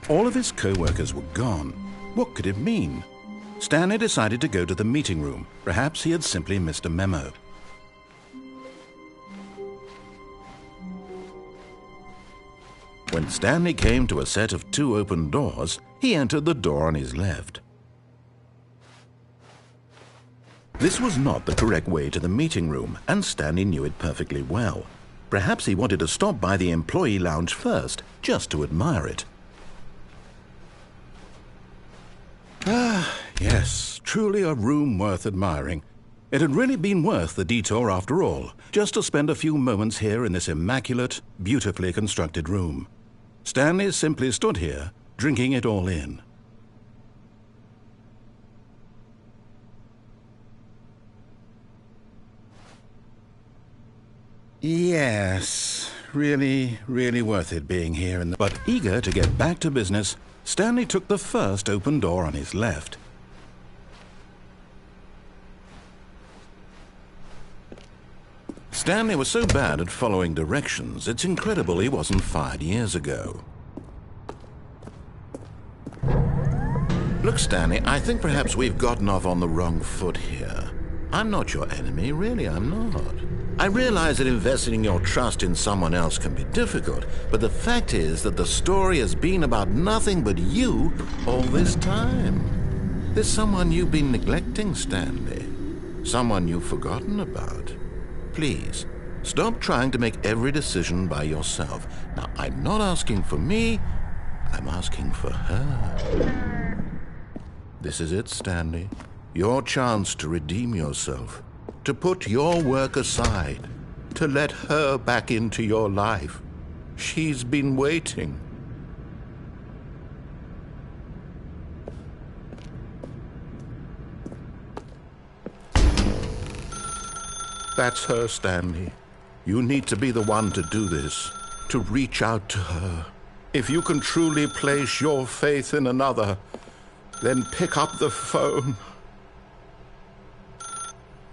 All of his co-workers were gone. What could it mean? Stanley decided to go to the meeting room. Perhaps he had simply missed a memo. When Stanley came to a set of 2 open doors, he entered the door on his left. This was not the correct way to the meeting room, and Stanley knew it perfectly well. Perhaps he wanted to stop by the employee lounge first, just to admire it. Ah, yes, truly a room worth admiring. It had really been worth the detour after all, just to spend a few moments here in this immaculate, beautifully constructed room. Stanley simply stood here, drinking it all in. Yes, really worth it being here in the... But eager to get back to business, Stanley took the first open door on his left. Stanley was so bad at following directions, it's incredible he wasn't fired years ago. Look, Stanley, I think perhaps we've gotten off on the wrong foot here. I'm not your enemy, really, I'm not. I realize that investing your trust in someone else can be difficult, but the fact is that the story has been about nothing but you all this time. There's someone you've been neglecting, Stanley. Someone you've forgotten about. Please, stop trying to make every decision by yourself. Now, I'm not asking for me, I'm asking for her. This is it, Stanley. Your chance to redeem yourself. To put your work aside, to let her back into your life. She's been waiting. That's her, Stanley. You need to be the one to do this, to reach out to her. If you can truly place your faith in another, then pick up the phone.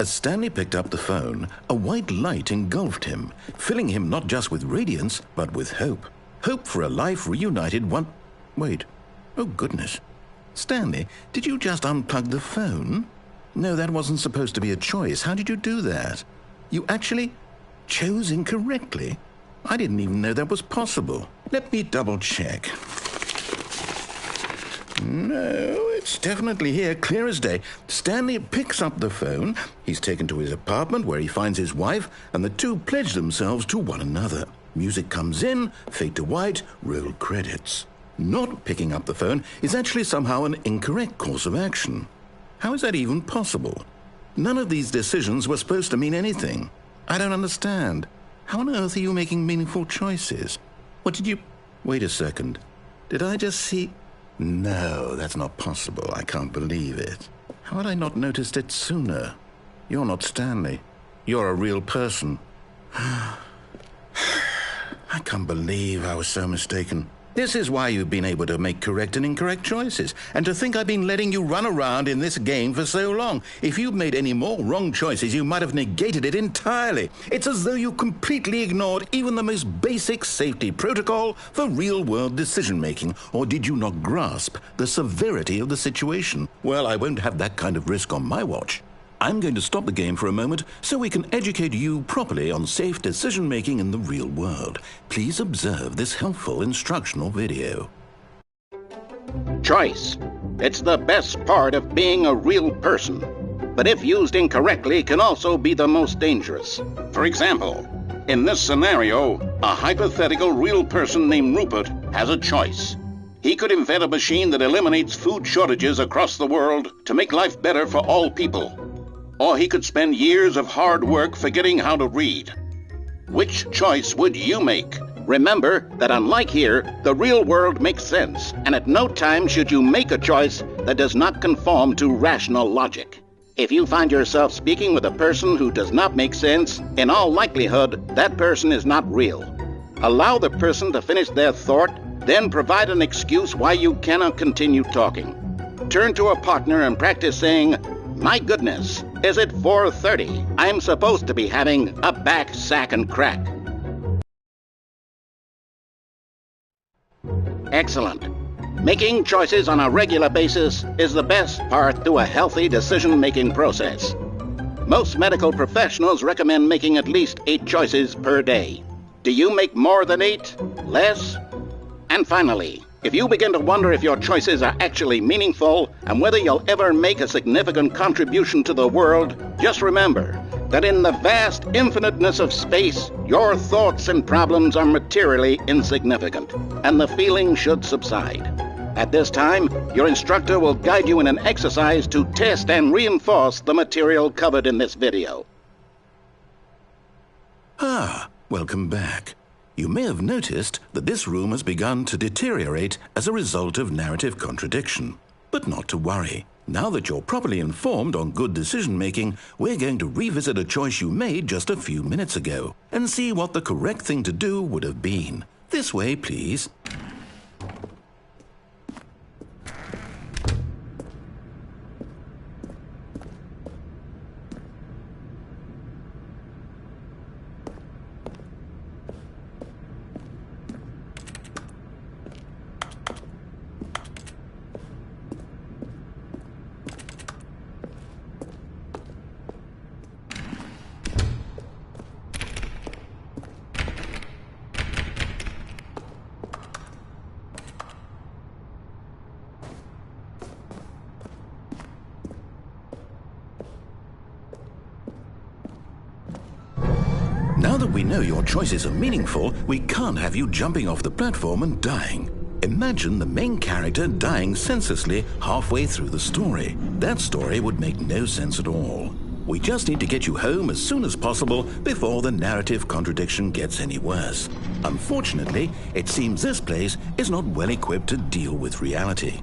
As Stanley picked up the phone, a white light engulfed him, filling him not just with radiance, but with hope. Hope for a life reunited one... Wait. Oh, goodness. Stanley, did you just unplug the phone? No, that wasn't supposed to be a choice. How did you do that? You actually chose incorrectly? I didn't even know that was possible. Let me double-check. No, it's definitely here, clear as day. Stanley picks up the phone. He's taken to his apartment where he finds his wife, and the two pledge themselves to one another. Music comes in, fade to white, roll credits. Not picking up the phone is actually somehow an incorrect course of action. How is that even possible? None of these decisions were supposed to mean anything. I don't understand. How on earth are you making meaningful choices? What did you... Wait a second. Did I just see... No, that's not possible. I can't believe it. How had I not noticed it sooner? You're not Stanley. You're a real person. I can't believe I was so mistaken. This is why you've been able to make correct and incorrect choices. And to think I've been letting you run around in this game for so long. If you'd made any more wrong choices, you might have negated it entirely. It's as though you completely ignored even the most basic safety protocol for real-world decision-making. Or did you not grasp the severity of the situation? Well, I won't have that kind of risk on my watch. I'm going to stop the game for a moment so we can educate you properly on safe decision-making in the real world. Please observe this helpful instructional video. Choice. It's the best part of being a real person, but if used incorrectly can also be the most dangerous. For example, in this scenario, a hypothetical real person named Rupert has a choice. He could invent a machine that eliminates food shortages across the world to make life better for all people. Or he could spend years of hard work forgetting how to read. Which choice would you make? Remember that unlike here, the real world makes sense, and at no time should you make a choice that does not conform to rational logic. If you find yourself speaking with a person who does not make sense, in all likelihood, that person is not real. Allow the person to finish their thought, then provide an excuse why you cannot continue talking. Turn to a partner and practice saying, "My goodness," Is it 4:30? I'm supposed to be having a back, sack, and crack. Excellent. Making choices on a regular basis is the best part to a healthy decision-making process. Most medical professionals recommend making at least 8 choices per day. Do you make more than 8? Less? And finally, if you begin to wonder if your choices are actually meaningful and whether you'll ever make a significant contribution to the world, just remember that in the vast infiniteness of space, your thoughts and problems are materially insignificant, and the feeling should subside. At this time, your instructor will guide you in an exercise to test and reinforce the material covered in this video. Welcome back. You may have noticed that this room has begun to deteriorate as a result of narrative contradiction. But not to worry. Now that you're properly informed on good decision-making, we're going to revisit a choice you made just a few minutes ago and see what the correct thing to do would have been. This way, please. Now that we know your choices are meaningful, we can't have you jumping off the platform and dying. Imagine the main character dying senselessly halfway through the story. That story would make no sense at all. We just need to get you home as soon as possible before the narrative contradiction gets any worse. Unfortunately, it seems this place is not well equipped to deal with reality.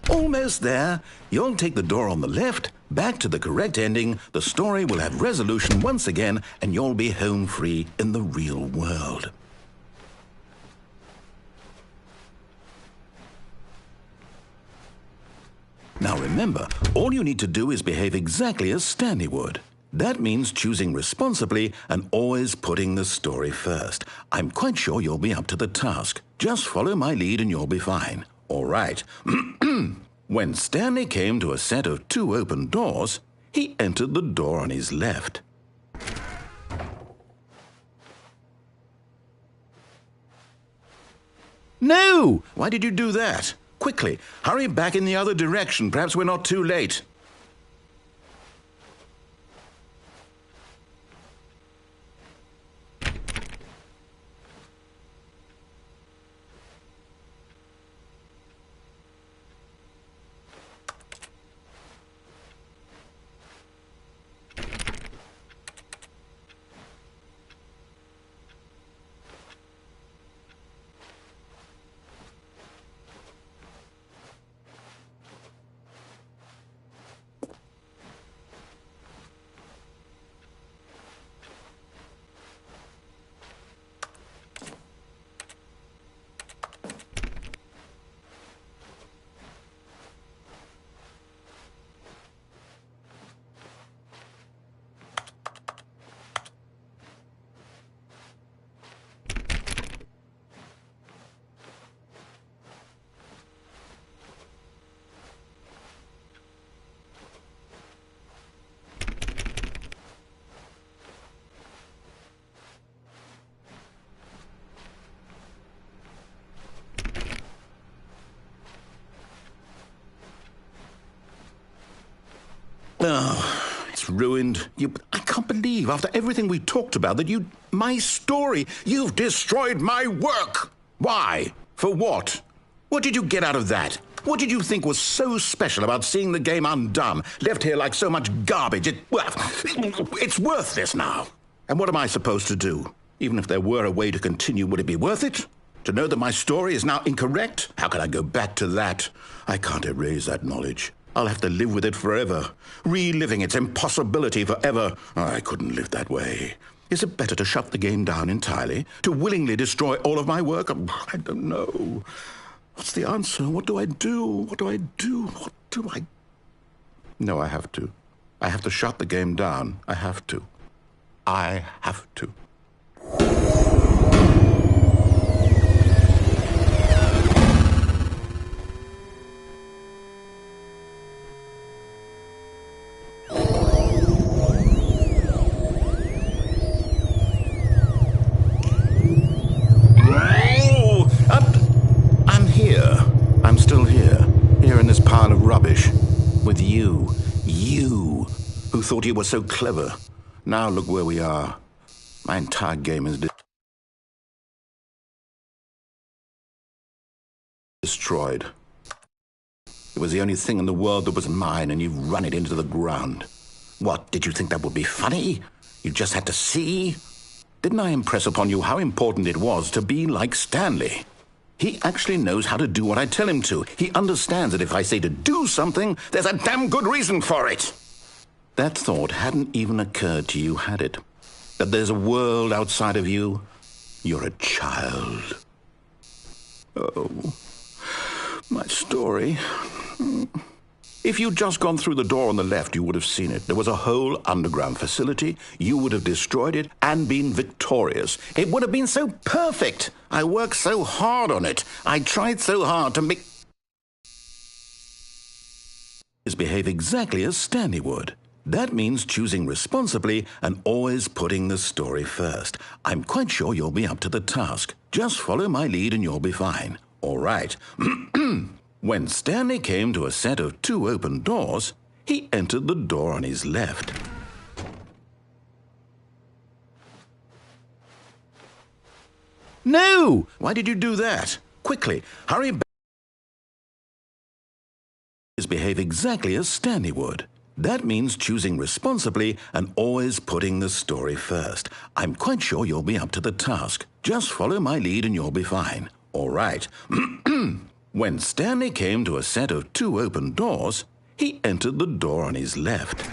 Almost there. You'll take the door on the left, back to the correct ending, the story will have resolution once again, and you'll be home free in the real world. Now remember, all you need to do is behave exactly as Stanley would. That means choosing responsibly and always putting the story first. I'm quite sure you'll be up to the task. Just follow my lead and you'll be fine. All right. When Stanley came to a set of 2 open doors, he entered the door on his left. No! Why did you do that? Quickly, hurry back in the other direction. Perhaps we're not too late. Oh, it's it's ruined. I can't believe, after everything we talked about, that my story, you've destroyed my work. Why? For what? What did you get out of that? What did you think was so special about seeing the game undone, left here like so much garbage? It's worthless now. And what am I supposed to do? Even if there were a way to continue, would it be worth it? To know that my story is now incorrect? How can I go back to that? I can't erase that knowledge. I'll have to live with it forever, reliving its impossibility forever. I couldn't live that way. Is it better to shut the game down entirely? To willingly destroy all of my work? I don't know. What's the answer? What do I do? What do I do? What do I... No, I have to. I have to shut the game down. I have to. I have to. I'm still here in this pile of rubbish, with you, who thought you were so clever. Now look where we are. My entire game is destroyed. It was the only thing in the world that was mine, and you've run it into the ground. What, did you think that would be funny? You just had to see? Didn't I impress upon you how important it was to be like Stanley? He actually knows how to do what I tell him to. He understands that if I say to do something, there's a damn good reason for it. That thought hadn't even occurred to you, had it? That there's a world outside of you? You're a child. Oh, my story. If you'd just gone through the door on the left, you would have seen it. There was a whole underground facility. You would have destroyed it and been victorious. It would have been so perfect. I worked so hard on it. I tried so hard to make... behave exactly as Stanley would. That means choosing responsibly and always putting the story first. I'm quite sure you'll be up to the task. Just follow my lead and you'll be fine. All right. When Stanley came to a set of 2 open doors, he entered the door on his left. No! Why did you do that? Quickly, hurry back. Behave exactly as Stanley would. That means choosing responsibly and always putting the story first. I'm quite sure you'll be up to the task. Just follow my lead and you'll be fine. All right. When Stanley came to a set of 2 open doors, he entered the door on his left.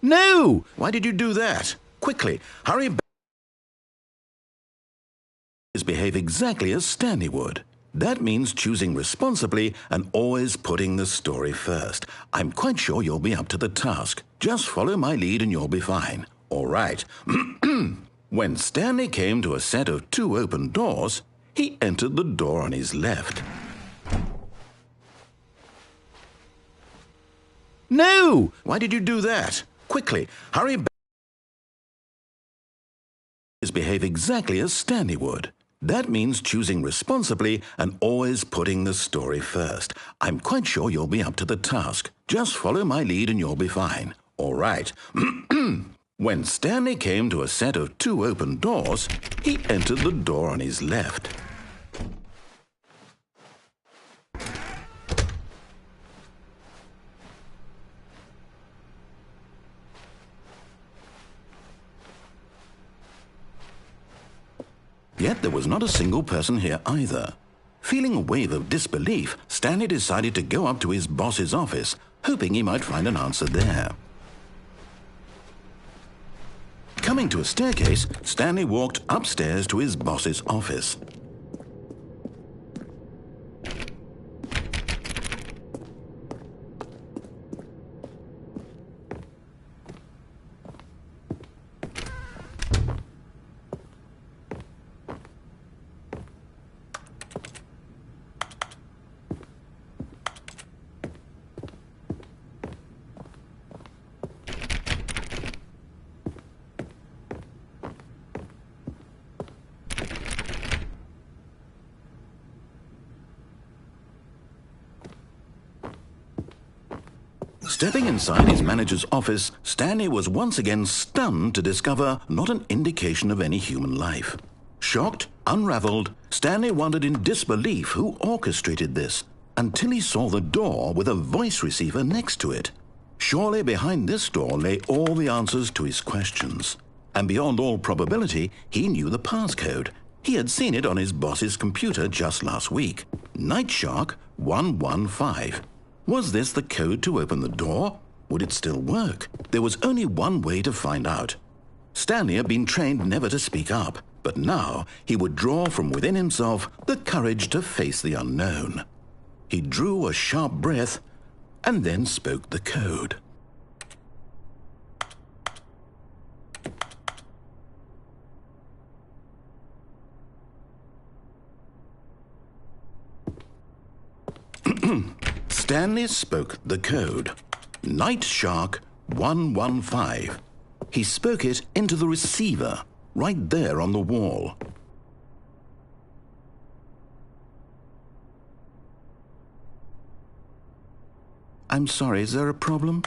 No! Why did you do that? Quickly, hurry back. Behave exactly as Stanley would. That means choosing responsibly and always putting the story first. I'm quite sure you'll be up to the task. Just follow my lead and you'll be fine. All right. When Stanley came to a set of 2 open doors, he entered the door on his left. No! Why did you do that? Quickly, hurry back. Behave exactly as Stanley would. That means choosing responsibly and always putting the story first. I'm quite sure you'll be up to the task. Just follow my lead and you'll be fine. All right. When Stanley came to a set of 2 open doors, he entered the door on his left. Yet there was not a single person here either. Feeling a wave of disbelief, Stanley decided to go up to his boss's office, hoping he might find an answer there. Coming to a staircase, Stanley walked upstairs to his boss's office. Stepping inside his manager's office, Stanley was once again stunned to discover not an indication of any human life. Shocked, unraveled, Stanley wondered in disbelief who orchestrated this, until he saw the door with a voice receiver next to it. Surely behind this door lay all the answers to his questions. And beyond all probability, he knew the passcode. He had seen it on his boss's computer just last week. Night Shark 115. Was this the code to open the door? Would it still work? There was only one way to find out. Stanley had been trained never to speak up, but now he would draw from within himself the courage to face the unknown. He drew a sharp breath and then spoke the code. Stanley spoke the code. Night Shark 115. He spoke it into the receiver, right there on the wall. I'm sorry, is there a problem?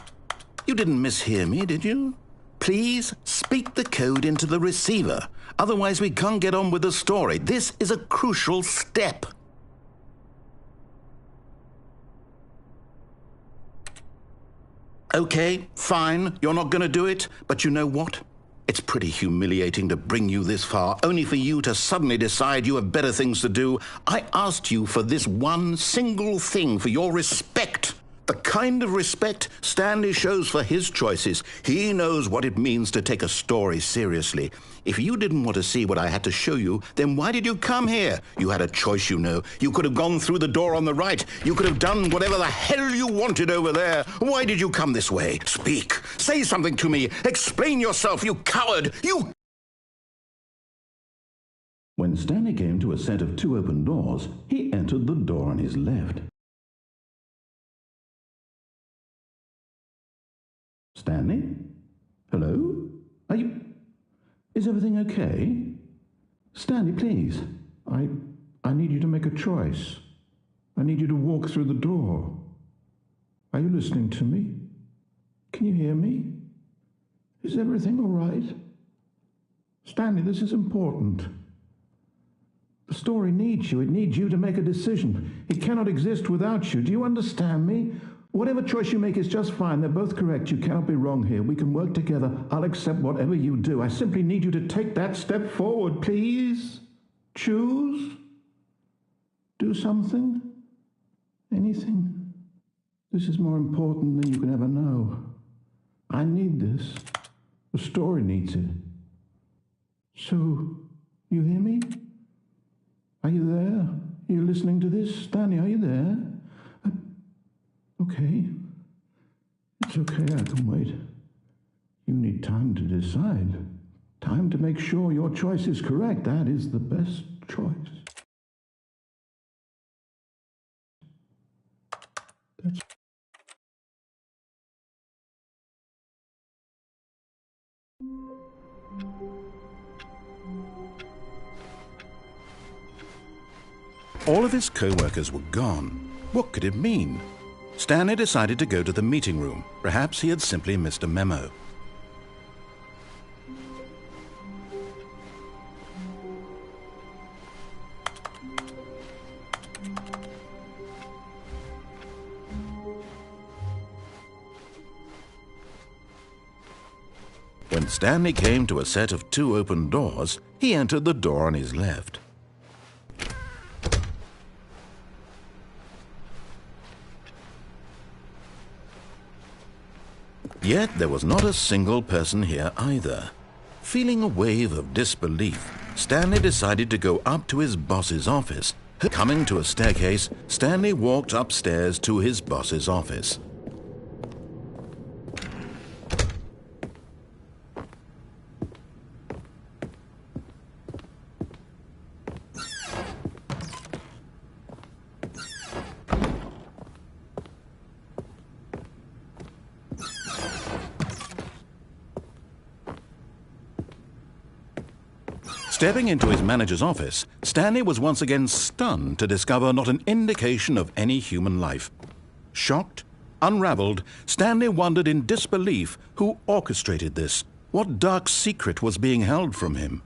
You didn't mishear me, did you? Please speak the code into the receiver. Otherwise, we can't get on with the story. This is a crucial step. Okay, fine, you're not going to do it, but you know what? It's pretty humiliating to bring you this far, only for you to suddenly decide you have better things to do. I asked you for this one single thing, for your respect. The kind of respect Stanley shows for his choices. He knows what it means to take a story seriously. If you didn't want to see what I had to show you, then why did you come here? You had a choice, you know. You could have gone through the door on the right. You could have done whatever the hell you wanted over there. Why did you come this way? Speak. Say something to me. Explain yourself, you coward. You... When Stanley came to a set of 2 open doors, he entered the door on his left. Stanley? Hello? Are you... Is everything okay? Stanley, please. I need you to make a choice. I need you to walk through the door. Are you listening to me? Can you hear me? Is everything all right? Stanley, this is important. The story needs you. It needs you to make a decision. It cannot exist without you. Do you understand me? Whatever choice you make is just fine. They're both correct. You cannot be wrong here. We can work together. I'll accept whatever you do. I simply need you to take that step forward, please. Choose. Do something. Anything. This is more important than you can ever know. I need this. The story needs it. So, you hear me? Are you there? Are you listening to this? Stanley, are you there? Okay. It's okay, I can wait. You need time to decide. Time to make sure your choice is correct. That is the best choice. That's... All of his co-workers were gone. What could it mean? Stanley decided to go to the meeting room. Perhaps he had simply missed a memo. When Stanley came to a set of 2 open doors, he entered the door on his left. Yet there was not a single person here either. Feeling a wave of disbelief, Stanley decided to go up to his boss's office. Coming to a staircase, Stanley walked upstairs to his boss's office. Stepping into his manager's office, Stanley was once again stunned to discover not an indication of any human life. Shocked, Unraveled, Stanley wondered in disbelief who orchestrated this. What dark secret was being held from him?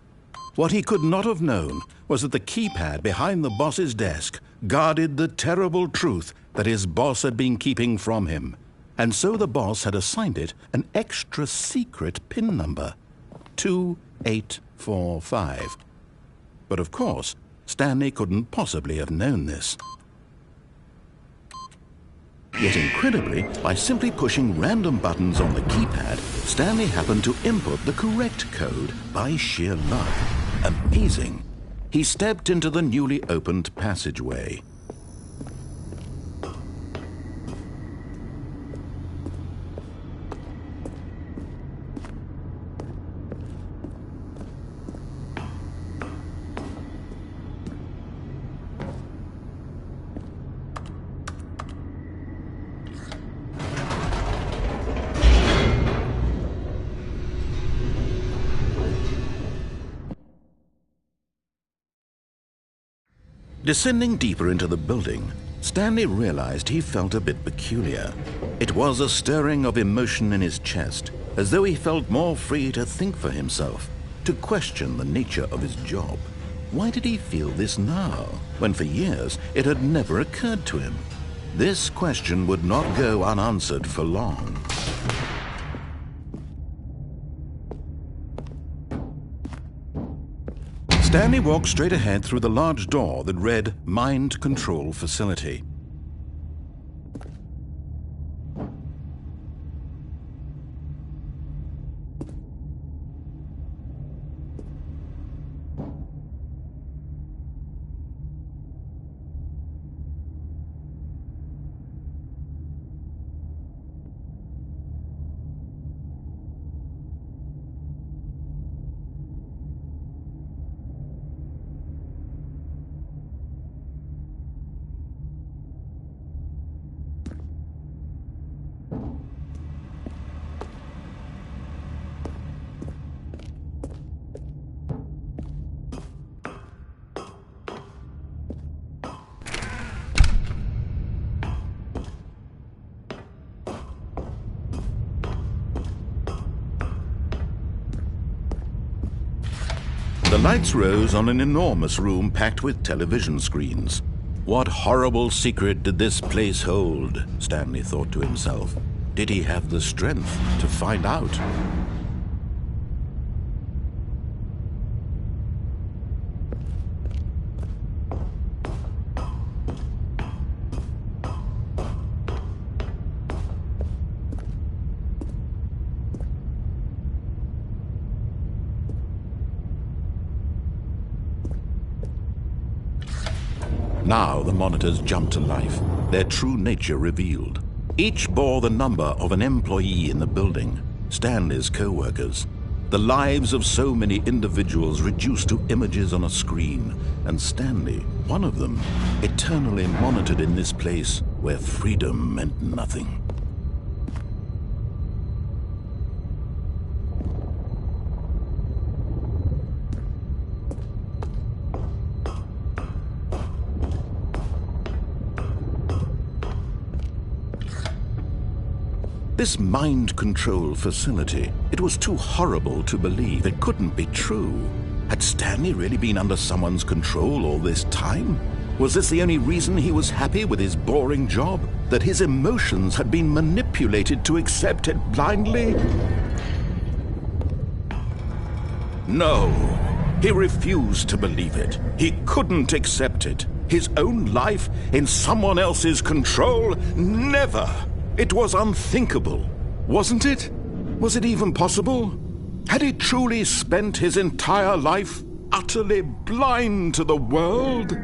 What he could not have known was that the keypad behind the boss's desk guarded the terrible truth that his boss had been keeping from him. And so the boss had assigned it an extra secret PIN number, 2845. But of course, Stanley couldn't possibly have known this. Yet incredibly, by simply pushing random buttons on the keypad, Stanley happened to input the correct code by sheer luck. Amazing. He stepped into the newly opened passageway. Descending deeper into the building, Stanley realized he felt a bit peculiar. It was a stirring of emotion in his chest, as though he felt more free to think for himself, to question the nature of his job. Why did he feel this now, when for years it had never occurred to him? This question would not go unanswered for long. Stanley walked straight ahead through the large door that read Mind Control Facility. The lights rose on an enormous room packed with television screens. What horrible secret did this place hold? Stanley thought to himself. Did he have the strength to find out? Now the monitors jumped to life, their true nature revealed. Each bore the number of an employee in the building, Stanley's co-workers. The lives of so many individuals reduced to images on a screen, and Stanley, one of them, eternally monitored in this place where freedom meant nothing. This mind control facility, it was too horrible to believe. It couldn't be true. Had Stanley really been under someone's control all this time? Was this the only reason he was happy with his boring job? That his emotions had been manipulated to accept it blindly? No, he refused to believe it. He couldn't accept it. His own life in someone else's control? Never! It was unthinkable, wasn't it? Was it even possible? Had he truly spent his entire life utterly blind to the world?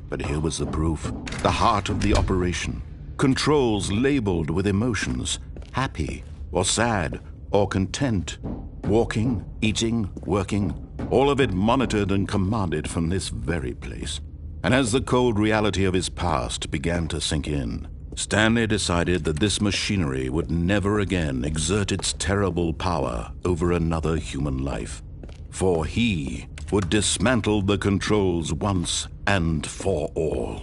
But here was the proof, the heart of the operation. Controls labeled with emotions, happy or sad or content, walking, eating, working, all of it monitored and commanded from this very place. And as the cold reality of his past began to sink in, Stanley decided that this machinery would never again exert its terrible power over another human life. For he would dismantle the controls once and for all.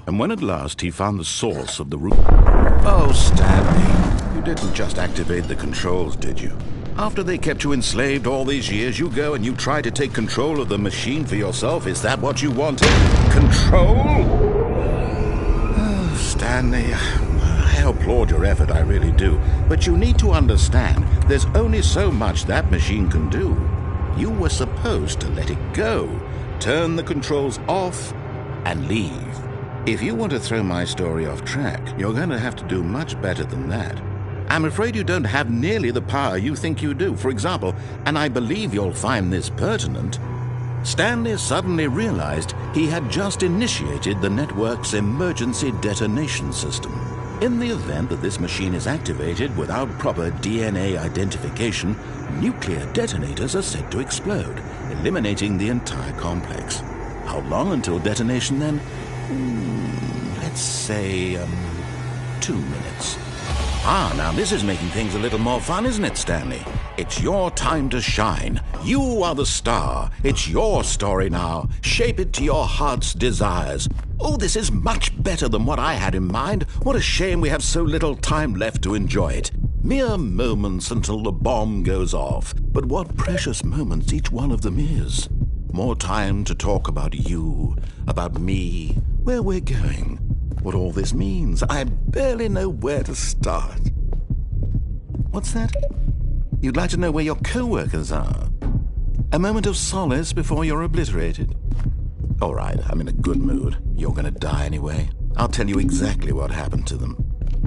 And when at last he found the source of the root... Oh, Stanley, you didn't just activate the controls, did you? After they kept you enslaved all these years, you go and you try to take control of the machine for yourself. Is that what you wanted? Control? Oh, Stanley, I applaud your effort, I really do. But you need to understand, there's only so much that machine can do. You were supposed to let it go, turn the controls off, and leave. If you want to throw my story off track, you're going to have to do much better than that. I'm afraid you don't have nearly the power you think you do. For example, and I believe you'll find this pertinent, Stanley suddenly realized he had just initiated the network's emergency detonation system. In the event that this machine is activated without proper DNA identification, nuclear detonators are said to explode, eliminating the entire complex. How long until detonation then? Let's say, 2 minutes. Now this is making things a little more fun, isn't it, Stanley? It's your time to shine. You are the star. It's your story now. Shape it to your heart's desires. Oh, this is much better than what I had in mind. What a shame we have so little time left to enjoy it. Mere moments until the bomb goes off. But what precious moments each one of them is. More time to talk about you, about me, where we're going. What all this means, I barely know where to start. What's that? You'd like to know where your co-workers are? A moment of solace before you're obliterated? All right, I'm in a good mood. You're gonna die anyway. I'll tell you exactly what happened to them.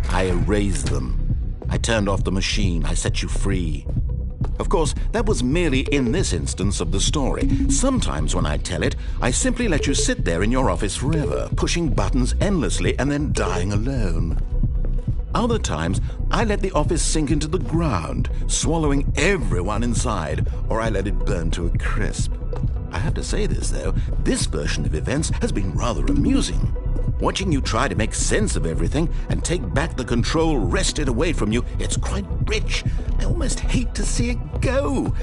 I erased them. I turned off the machine. I set you free. Of course, that was merely in this instance of the story. Sometimes when I tell it, I simply let you sit there in your office forever, pushing buttons endlessly and then dying alone. Other times, I let the office sink into the ground, swallowing everyone inside, or I let it burn to a crisp. I have to say this, though, this version of events has been rather amusing. Watching you try to make sense of everything and take back the control wrested away from you, it's quite rich. I almost hate to see it go.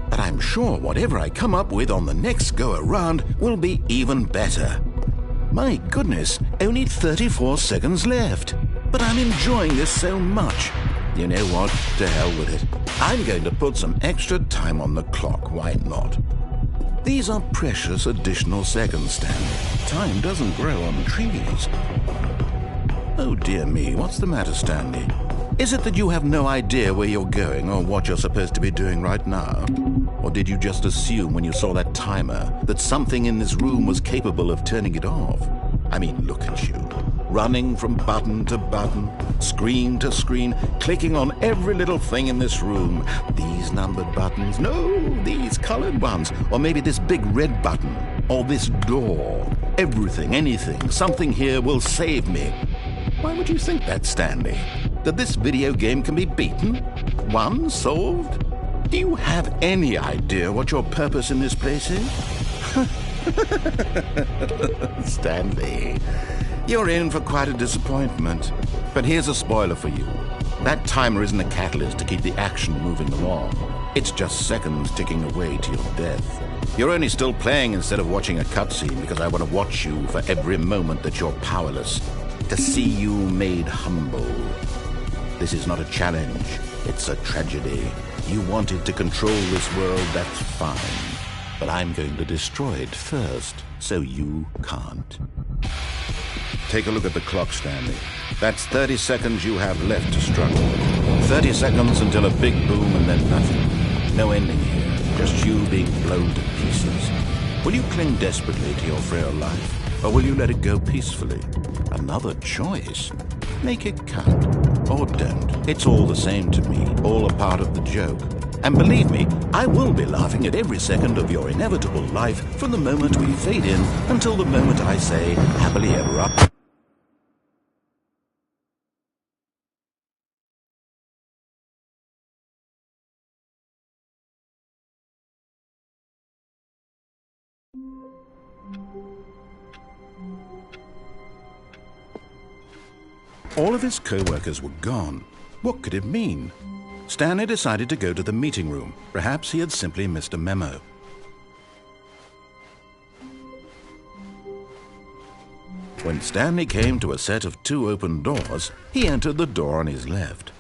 But I'm sure whatever I come up with on the next go-around will be even better. My goodness, only 34 seconds left. But I'm enjoying this so much. You know what? To hell with it. I'm going to put some extra time on the clock, why not? These are precious additional seconds, Stanley. Time doesn't grow on trees. Oh dear me, what's the matter, Stanley? Is it that you have no idea where you're going or what you're supposed to be doing right now? Or did you just assume when you saw that timer that something in this room was capable of turning it off? I mean, look at you. Running from button to button, screen to screen, clicking on every little thing in this room. These numbered buttons, no, these colored ones, or maybe this big red button, or this door. Everything, anything, something here will save me. Why would you think that, Stanley? That this video game can be beaten? Won? Solved? Do you have any idea what your purpose in this place is? Stanley, you're in for quite a disappointment. But here's a spoiler for you. That timer isn't a catalyst to keep the action moving along. It's just seconds ticking away to your death. You're only still playing instead of watching a cutscene because I want to watch you for every moment that you're powerless. To see you made humble. This is not a challenge. It's a tragedy. You wanted to control this world, that's fine. But I'm going to destroy it first, so you can't. Take a look at the clock, Stanley. That's 30 seconds you have left to struggle. 30 seconds until a big boom and then nothing. No ending here, just you being blown to pieces. Will you cling desperately to your frail life, or will you let it go peacefully? Another choice. Make it count, or don't. It's all the same to me, all a part of the joke. And believe me, I will be laughing at every second of your inevitable life from the moment we fade in until the moment I say, happily ever after. All of his co-workers were gone. What could it mean? Stanley decided to go to the meeting room. Perhaps he had simply missed a memo. When Stanley came to a set of 2 open doors, he entered the door on his left.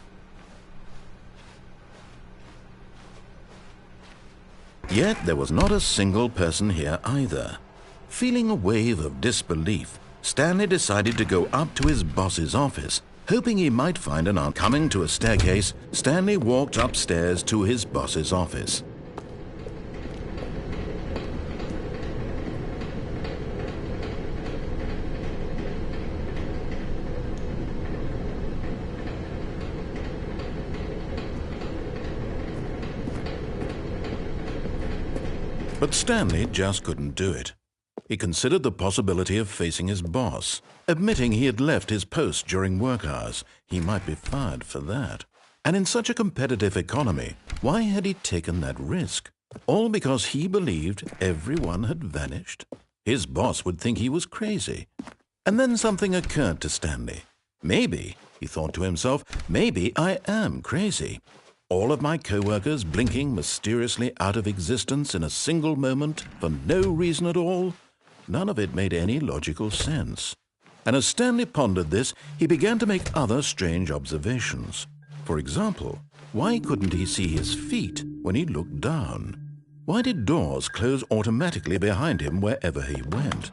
Yet there was not a single person here either. Feeling a wave of disbelief, Stanley decided to go up to his boss's office, hoping he might find an answer. Coming to a staircase, Stanley walked upstairs to his boss's office. But Stanley just couldn't do it. He considered the possibility of facing his boss, admitting he had left his post during work hours. He might be fired for that. And in such a competitive economy, why had he taken that risk? All because he believed everyone had vanished? His boss would think he was crazy. And then something occurred to Stanley. Maybe, he thought to himself, maybe I am crazy. All of my co-workers blinking mysteriously out of existence in a single moment for no reason at all? None of it made any logical sense. And as Stanley pondered this, he began to make other strange observations. For example, why couldn't he see his feet when he looked down? Why did doors close automatically behind him wherever he went?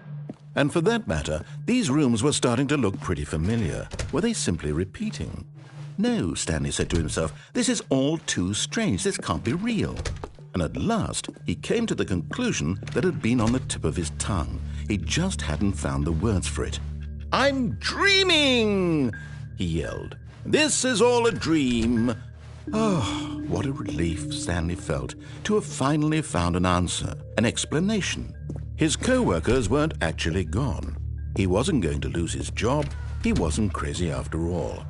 And for that matter, these rooms were starting to look pretty familiar. Were they simply repeating? No, Stanley said to himself, this is all too strange. This can't be real. And at last, he came to the conclusion that had been on the tip of his tongue. He just hadn't found the words for it. "I'm dreaming!" he yelled. "This is all a dream." Oh, what a relief Stanley felt to have finally found an answer, an explanation. His co-workers weren't actually gone. He wasn't going to lose his job. He wasn't crazy after all.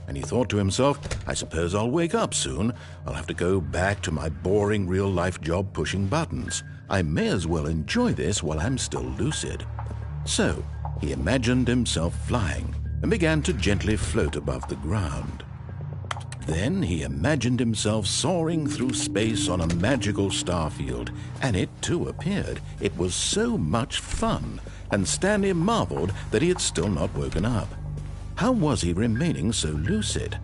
And he thought to himself, I suppose I'll wake up soon. I'll have to go back to my boring real-life job pushing buttons. I may as well enjoy this while I'm still lucid. So he imagined himself flying and began to gently float above the ground. Then he imagined himself soaring through space on a magical starfield, and it too appeared. It was so much fun, and Stanley marveled that he had still not woken up. How was he remaining so lucid?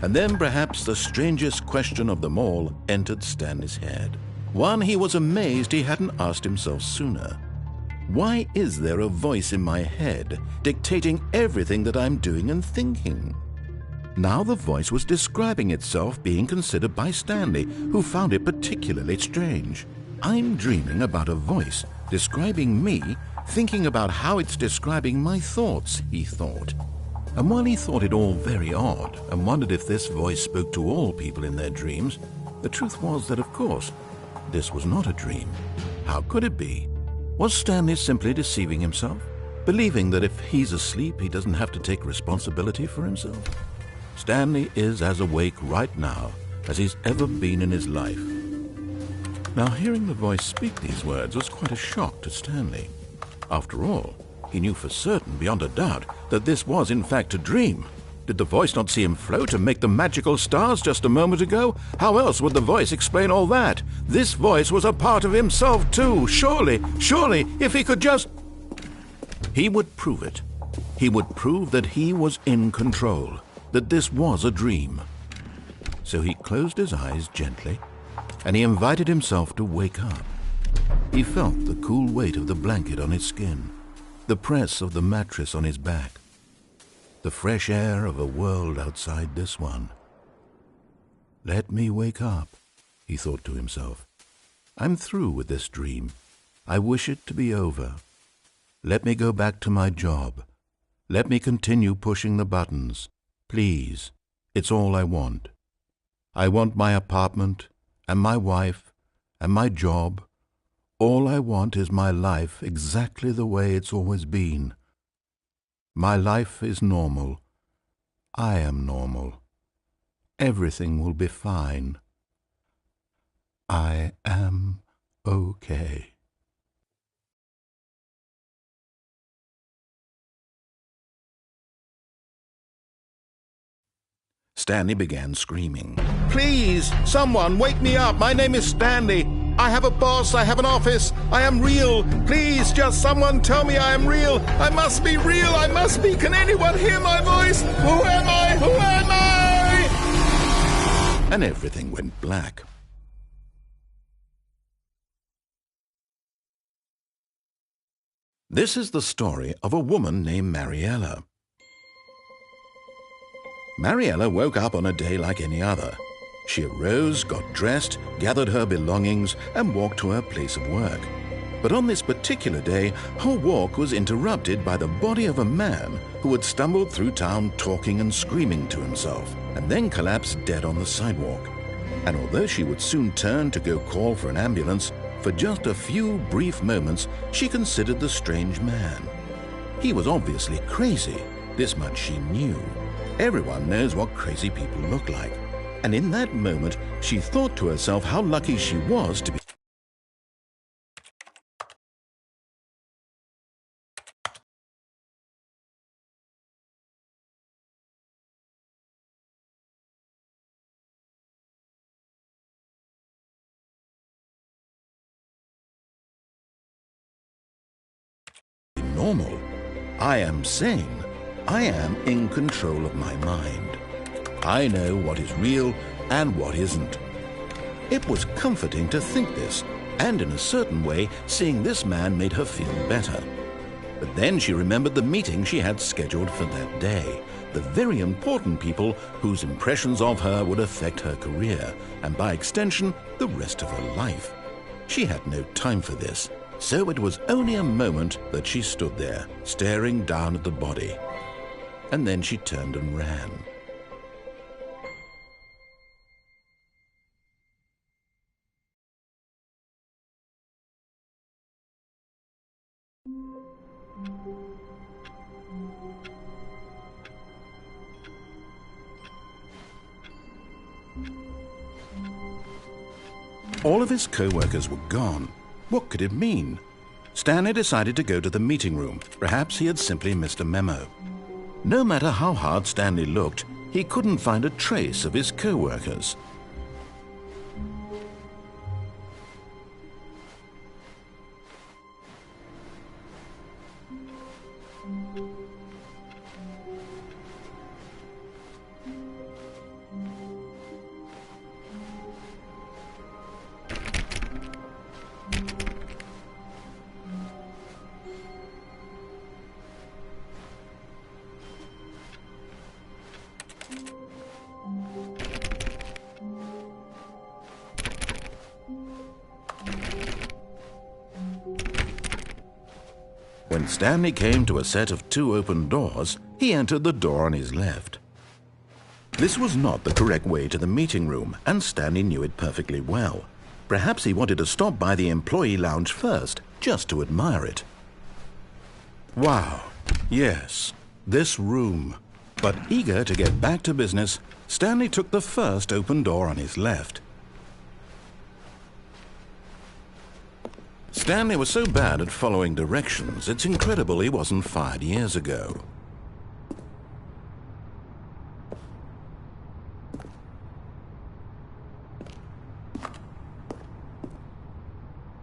And then perhaps the strangest question of them all entered Stanley's head. One he was amazed he hadn't asked himself sooner. Why is there a voice in my head dictating everything that I'm doing and thinking? Now the voice was describing itself being considered by Stanley, who found it particularly strange. I'm dreaming about a voice describing me, thinking about how it's describing my thoughts, he thought. And while he thought it all very odd and wondered if this voice spoke to all people in their dreams, the truth was that, of course, this was not a dream. How could it be? Was Stanley simply deceiving himself, believing that if he's asleep, he doesn't have to take responsibility for himself? Stanley is as awake right now as he's ever been in his life. Now, hearing the voice speak these words was quite a shock to Stanley. After all, he knew for certain, beyond a doubt, that this was in fact a dream. Did the voice not see him float and make the magical stars just a moment ago? How else would the voice explain all that? This voice was a part of himself too. Surely, if he could just... He would prove it. He would prove that he was in control, that this was a dream. So he closed his eyes gently, and he invited himself to wake up. He felt the cool weight of the blanket on his skin, the press of the mattress on his back, the fresh air of a world outside this one. Let me wake up, he thought to himself. I'm through with this dream. I wish it to be over. Let me go back to my job. Let me continue pushing the buttons. Please, it's all I want. I want my apartment and my wife and my job. All I want is my life exactly the way it's always been. My life is normal. I am normal. Everything will be fine. I am okay. Stanley began screaming. Please, someone, wake me up. My name is Stanley. I have a boss. I have an office. I am real. Please, just someone tell me I am real. I must be real. I must be. Can anyone hear my voice? Who am I? Who am I? And everything went black. This is the story of a woman named Mariella. Mariella woke up on a day like any other. She arose, got dressed, gathered her belongings, and walked to her place of work. But on this particular day, her walk was interrupted by the body of a man who had stumbled through town talking and screaming to himself, and then collapsed dead on the sidewalk. And although she would soon turn to go call for an ambulance, for just a few brief moments she considered the strange man. He was obviously crazy, this much she knew. Everyone knows what crazy people look like. And in that moment, she thought to herself how lucky she was to be normal. I am sane. I am in control of my mind. I know what is real and what isn't. It was comforting to think this, and in a certain way, seeing this man made her feel better. But then she remembered the meeting she had scheduled for that day, the very important people whose impressions of her would affect her career, and by extension, the rest of her life. She had no time for this, so it was only a moment that she stood there, staring down at the body. And then she turned and ran. All of his co-workers were gone. What could it mean? Stanley decided to go to the meeting room. Perhaps he had simply missed a memo. No matter how hard Stanley looked, he couldn't find a trace of his co-workers. When Stanley came to a set of 2 open doors, he entered the door on his left. This was not the correct way to the meeting room, and Stanley knew it perfectly well. Perhaps he wanted to stop by the employee lounge first, just to admire it. Wow, yes, this room. But eager to get back to business, Stanley took the first open door on his left. Stanley was so bad at following directions, it's incredible he wasn't fired years ago.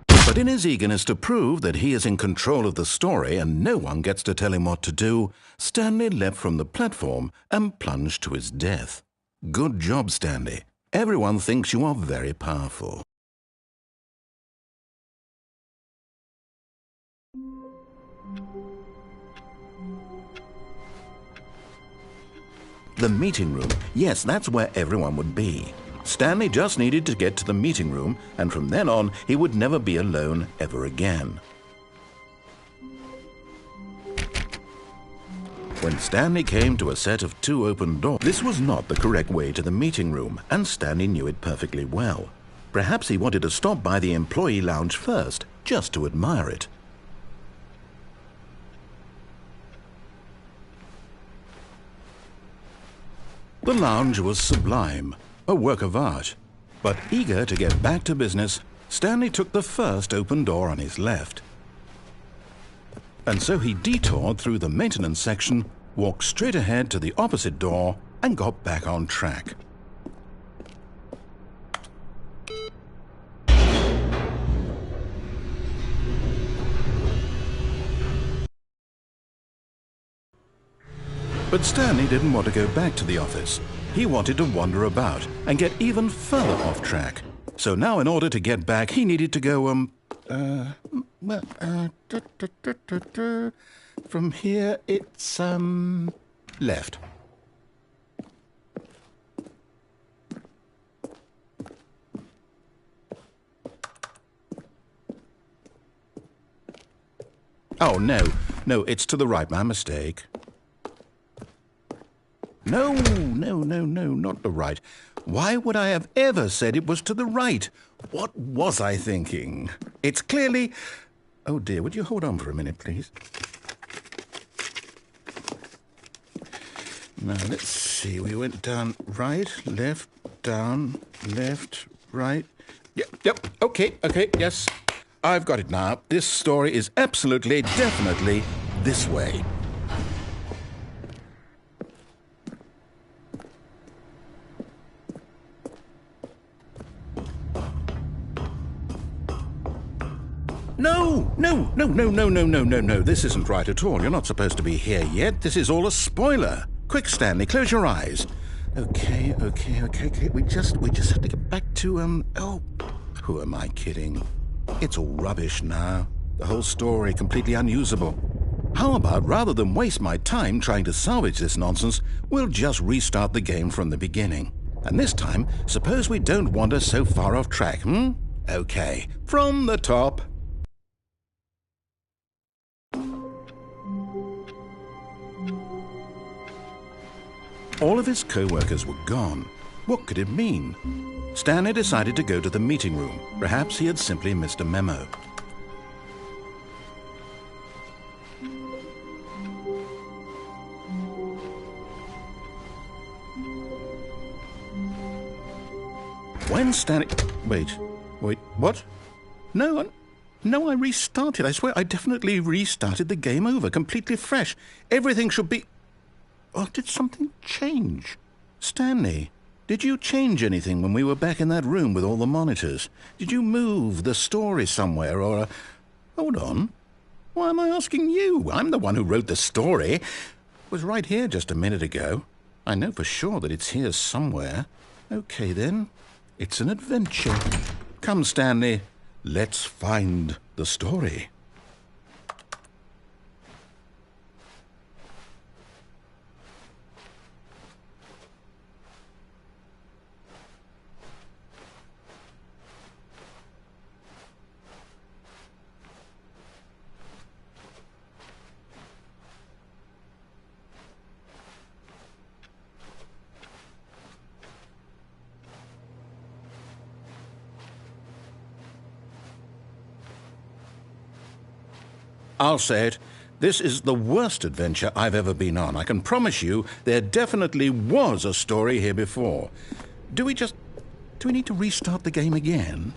But in his eagerness to prove that he is in control of the story and no one gets to tell him what to do, Stanley leapt from the platform and plunged to his death. Good job, Stanley. Everyone thinks you are very powerful. The meeting room. Yes, that's where everyone would be. Stanley just needed to get to the meeting room, and from then on, he would never be alone ever again. When Stanley came to a set of 2 open doors, this was not the correct way to the meeting room, and Stanley knew it perfectly well. Perhaps he wanted to stop by the employee lounge first, just to admire it. The lounge was sublime, a work of art. But eager to get back to business, Stanley took the first open door on his left. And so he detoured through the maintenance section, walked straight ahead to the opposite door, and got back on track. But Stanley didn't want to go back to the office. He wanted to wander about and get even further off track. So now in order to get back, he needed to go, from here it's, left. Oh, no, it's to the right, my mistake. No, not the right. Why would I have ever said it was to the right? What was I thinking? It's clearly... Oh dear, would you hold on for a minute, please? Now, let's see. We went down right, left, down, left, right. Yep, okay, yes. I've got it now. This story is absolutely, definitely this way. No. This isn't right at all. You're not supposed to be here yet. This is all a spoiler. Quick, Stanley, close your eyes. Okay. We just have to get back to, oh, who am I kidding? It's all rubbish now. The whole story completely unusable. How about, rather than waste my time trying to salvage this nonsense, we'll just restart the game from the beginning. And this time, suppose we don't wander so far off track, Okay, from the top. All of his co-workers were gone. What could it mean? Stanley decided to go to the meeting room. Perhaps he had simply missed a memo. When Stanley... Wait, what? No, I restarted. I swear, I definitely restarted the game over, completely fresh. Everything should be... Oh, did something change? Stanley, did you change anything when we were back in that room with all the monitors? Did you move the story somewhere or... Hold on. Why am I asking you? I'm the one who wrote the story. It was right here just a minute ago. I know for sure that it's here somewhere. Okay, then. It's an adventure. Come, Stanley. Let's find the story. I'll say it. This is the worst adventure I've ever been on. I can promise you there definitely was a story here before. Do we need to restart the game again?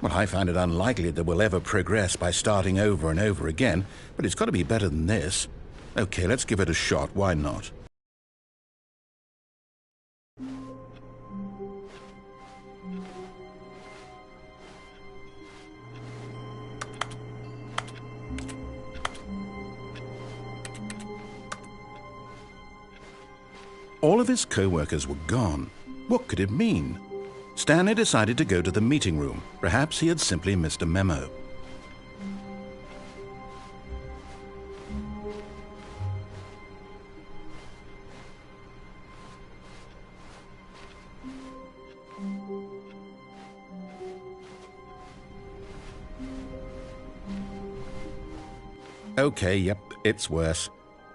Well, I find it unlikely that we'll ever progress by starting over and over again, but it's got to be better than this. Okay, let's give it a shot. Why not? All of his co-workers were gone. What could it mean? Stanley decided to go to the meeting room. Perhaps he had simply missed a memo. Okay, yep, it's worse.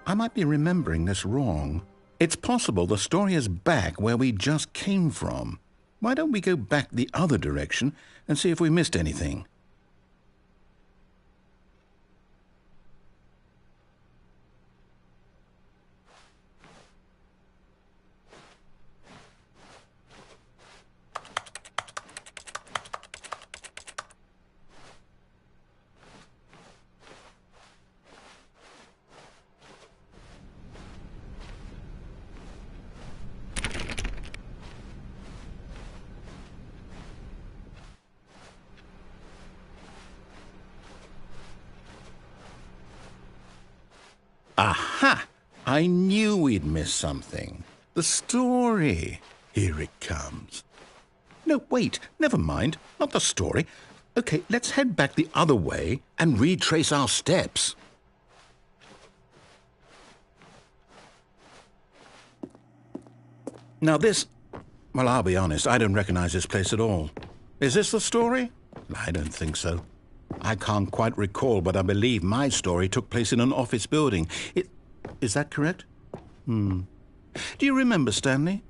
I might be remembering this wrong. It's possible the story is back where we just came from. Why don't we go back the other direction and see if we missed anything? Aha! I knew we'd miss something. The story. Here it comes. No, wait, never mind. Not the story. Okay, let's head back the other way and retrace our steps. Now this... Well, I'll be honest, I don't recognize this place at all. Is this the story? I don't think so. I can't quite recall, but I believe my story took place in an office building. Is that correct? Do you remember, Stanley?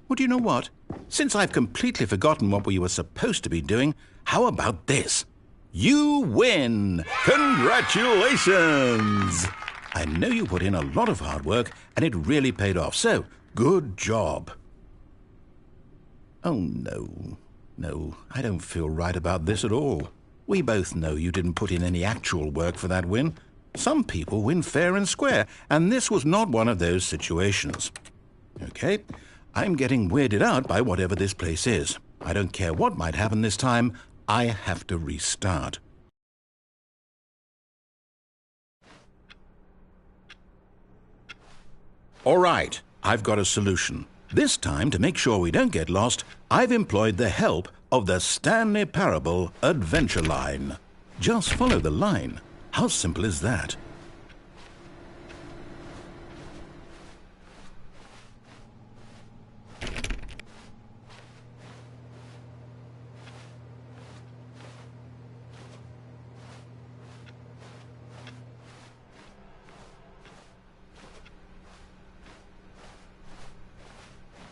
Well, do you know what? Since I've completely forgotten what we were supposed to be doing, how about this? You win! Congratulations! I know you put in a lot of hard work, and it really paid off, so good job. Oh, no. No, I don't feel right about this at all. We both know you didn't put in any actual work for that win. Some people win fair and square, and this was not one of those situations. Okay, I'm getting weirded out by whatever this place is. I don't care what might happen this time. I have to restart. All right, I've got a solution. This time, to make sure we don't get lost, I've employed the help of the Stanley Parable Adventure Line. Just follow the line. How simple is that?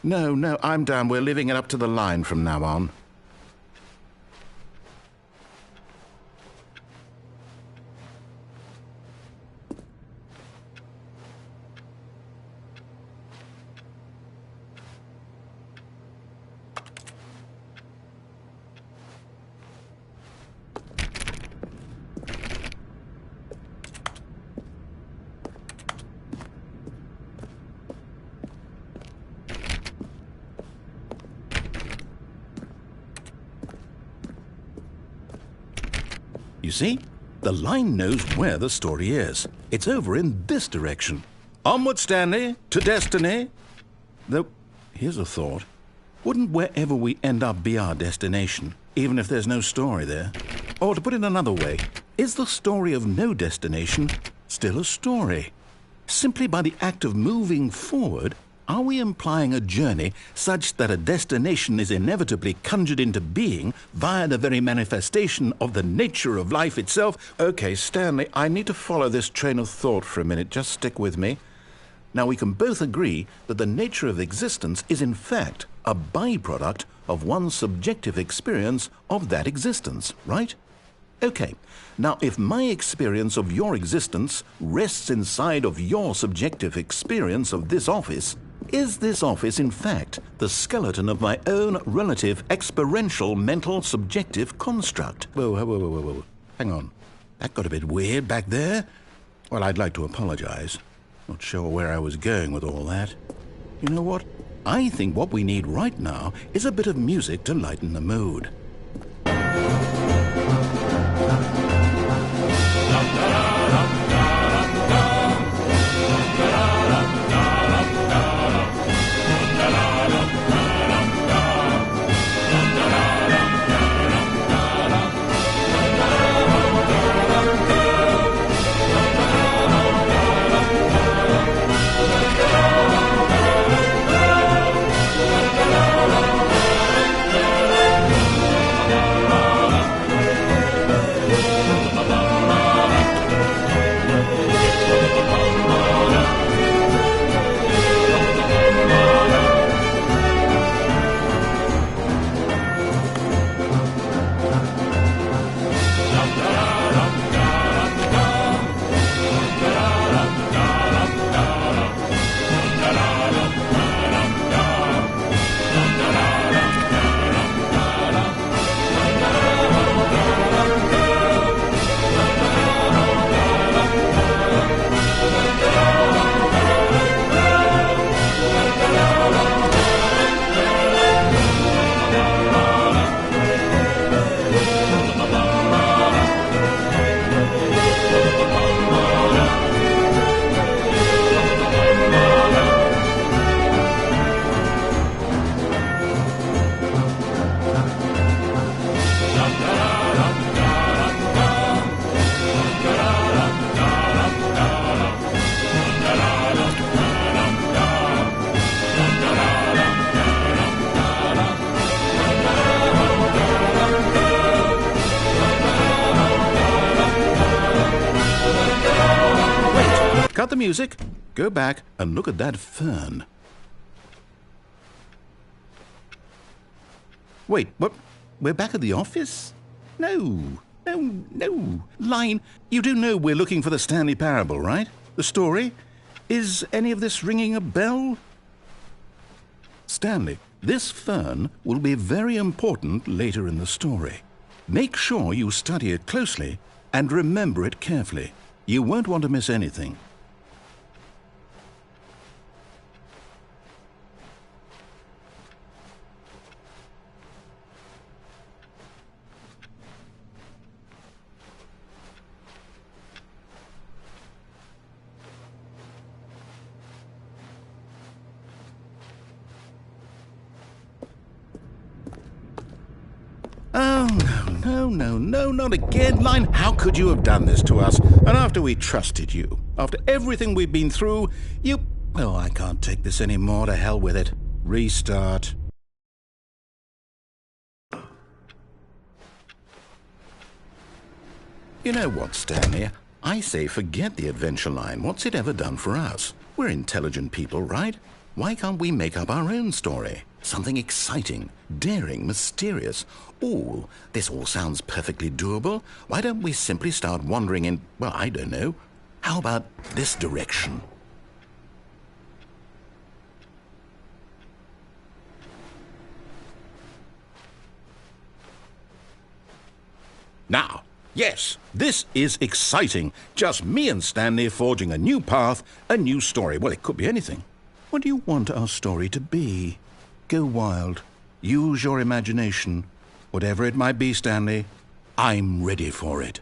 No, I'm down. We're leaving it up to the line from now on. You see? The line knows where the story is. It's over in this direction. Onward, Stanley, to destiny. Though, here's a thought. Wouldn't wherever we end up be our destination, even if there's no story there? Or to put it another way, is the story of no destination still a story? Simply by the act of moving forward, are we implying a journey such that a destination is inevitably conjured into being via the very manifestation of the nature of life itself? Okay, Stanley, I need to follow this train of thought for a minute. Just stick with me. Now, we can both agree that the nature of existence is in fact a byproduct of one's subjective experience of that existence, right? Okay, now if my experience of your existence rests inside of your subjective experience of this office, is this office in fact the skeleton of my own relative experiential mental subjective construct? Whoa. Hang on. That got a bit weird back there. Well, I'd like to apologize. Not sure where I was going with all that. You know what? I think what we need right now is a bit of music to lighten the mood. cut the music, go back and look at that fern. Wait, what? We're back at the office? No. Line, you do know we're looking for the Stanley Parable, right? The story? Is any of this ringing a bell? Stanley, this fern will be very important later in the story. Make sure you study it closely and remember it carefully. You won't want to miss anything. Oh, no, not again, Line. How could you have done this to us? And after we trusted you, after everything we've been through, you... Oh, I can't take this anymore. To hell with it. Restart. You know what, Stanley? I say forget the adventure line. What's it ever done for us? We're intelligent people, right? Why can't we make up our own story? Something exciting, daring, mysterious. Ooh, this all sounds perfectly doable. Why don't we simply start wandering in, well, I don't know. How about this direction? Now, yes, this is exciting. Just me and Stanley forging a new path, a new story. Well, it could be anything. What do you want our story to be? Go wild. Use your imagination. Whatever it might be, Stanley, I'm ready for it.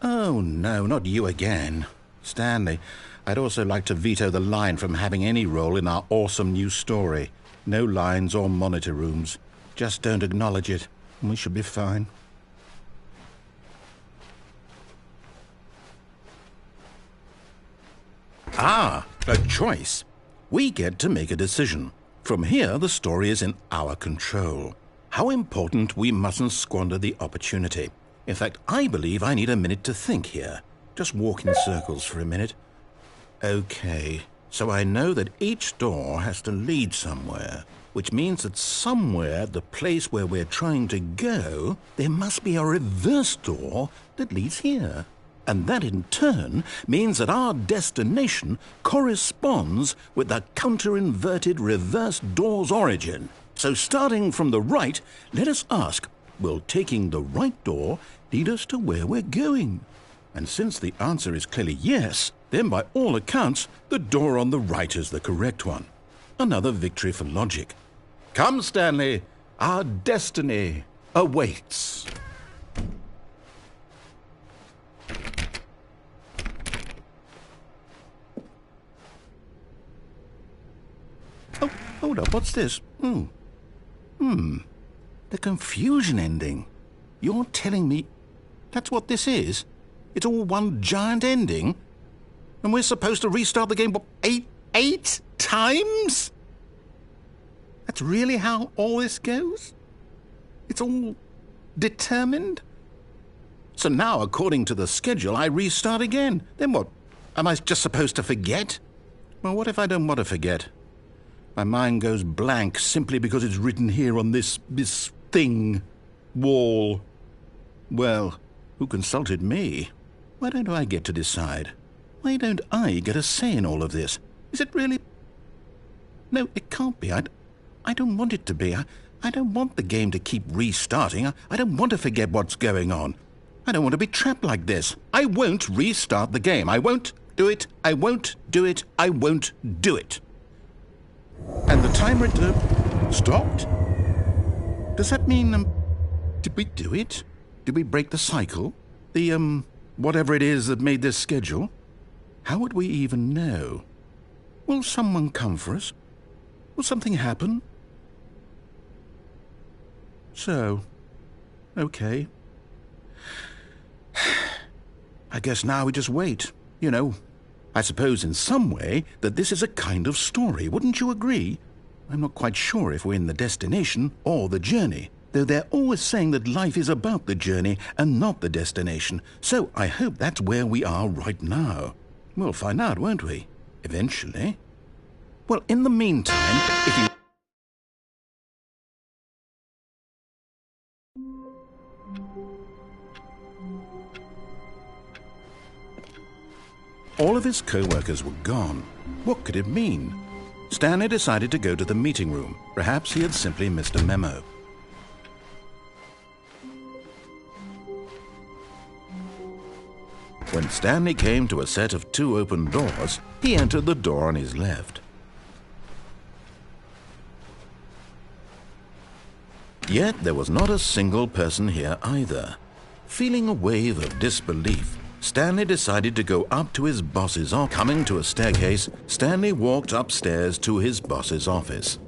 Oh, no, not you again. Stanley, I'd also like to veto the line from having any role in our awesome new story. No lines or monitor rooms. Just don't acknowledge it, and we should be fine. Ah, a choice. We get to make a decision. From here, the story is in our control. How important we mustn't squander the opportunity. In fact, I believe I need a minute to think here. Just walk in circles for a minute. Okay, so I know that each door has to lead somewhere, which means that somewhere, the place where we're trying to go, there must be a reverse door that leads here. And that in turn means that our destination corresponds with the counter-inverted reverse door's origin. So starting from the right, let us ask, will taking the right door lead us to where we're going? And since the answer is clearly yes, then by all accounts, the door on the right is the correct one. Another victory for logic. Come, Stanley, our destiny awaits. Oh, hold up, what's this? The confusion ending. You're telling me that's what this is? It's all one giant ending? And we're supposed to restart the game, what, eight times? That's really how all this goes? It's all determined? So now, according to the schedule, I restart again. Then what? Am I just supposed to forget? Well, what if I don't want to forget? My mind goes blank simply because it's written here on this thing, wall. Well, who consulted me? Why don't I get to decide? Why don't I get a say in all of this? Is it really? No, it can't be. I don't want it to be. I don't want the game to keep restarting. I don't want to forget what's going on. I don't want to be trapped like this. I won't restart the game. I won't do it. I won't do it. I won't do it. And the timer stopped? Does that mean, did we do it? Did we break the cycle? The, whatever it is that made this schedule? How would we even know? Will someone come for us? Will something happen? So, okay. I guess now we just wait, you know. I suppose in some way that this is a kind of story, wouldn't you agree? I'm not quite sure if we're in the destination or the journey. though they're always saying that life is about the journey and not the destination. So I hope that's where we are right now. We'll find out, won't we? Eventually. Well, in the meantime, if you... All of his co-workers were gone. What could it mean? Stanley decided to go to the meeting room. Perhaps he had simply missed a memo. When Stanley came to a set of 2 open doors, he entered the door on his left. Yet there was not a single person here either. Feeling a wave of disbelief, Stanley decided to go up to his boss's office. Coming to a staircase, Stanley walked upstairs to his boss's office.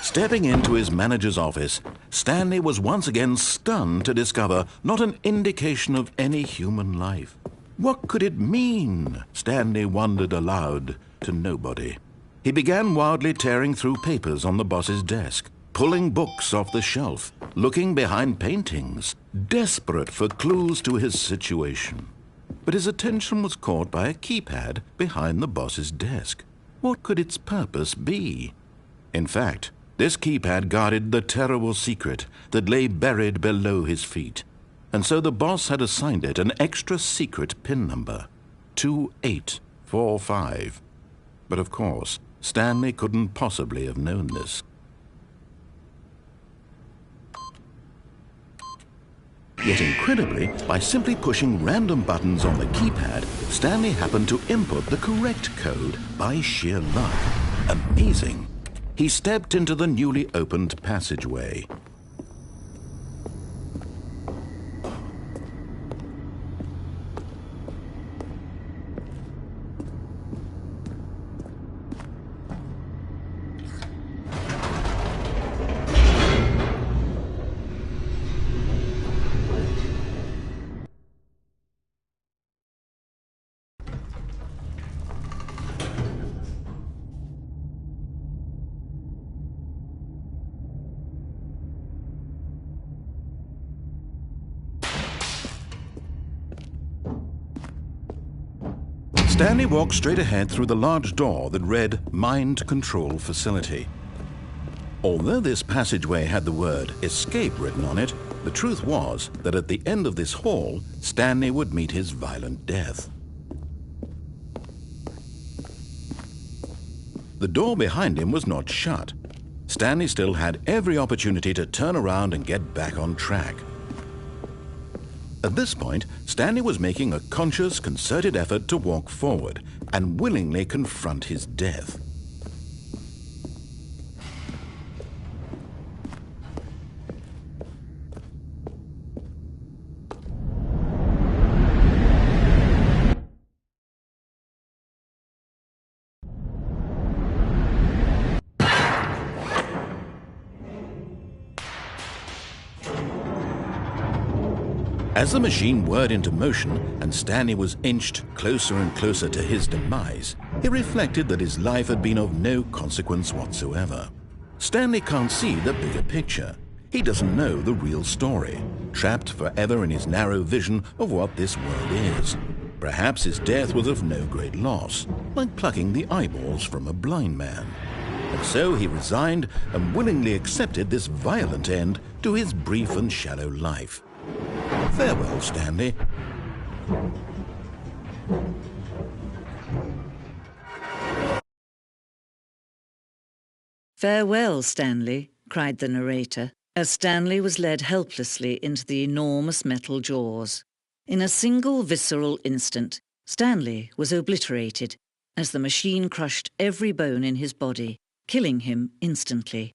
Stepping into his manager's office, Stanley was once again stunned to discover not an indication of any human life. What could it mean? Stanley wondered aloud to nobody. He began wildly tearing through papers on the boss's desk, pulling books off the shelf, looking behind paintings, desperate for clues to his situation. But his attention was caught by a keypad behind the boss's desk. What could its purpose be? In fact, this keypad guarded the terrible secret that lay buried below his feet. And so the boss had assigned it an extra secret PIN number, 2845. But of course, Stanley couldn't possibly have known this. Yet incredibly, by simply pushing random buttons on the keypad, Stanley happened to input the correct code by sheer luck. Amazing. He stepped into the newly opened passageway. Stanley walked straight ahead through the large door that read Mind Control Facility. Although this passageway had the word escape written on it, the truth was that at the end of this hall, Stanley would meet his violent death. The door behind him was not shut. Stanley still had every opportunity to turn around and get back on track. At this point, Stanley was making a conscious, concerted effort to walk forward and willingly confront his death. As the machine whirred into motion and Stanley was inched closer and closer to his demise, he reflected that his life had been of no consequence whatsoever. Stanley can't see the bigger picture. He doesn't know the real story, trapped forever in his narrow vision of what this world is. Perhaps his death was of no great loss, like plucking the eyeballs from a blind man. And so he resigned and willingly accepted this violent end to his brief and shallow life. Farewell, Stanley. "Farewell, Stanley," cried the narrator, as Stanley was led helplessly into the enormous metal jaws. In a single visceral instant, Stanley was obliterated as the machine crushed every bone in his body, killing him instantly.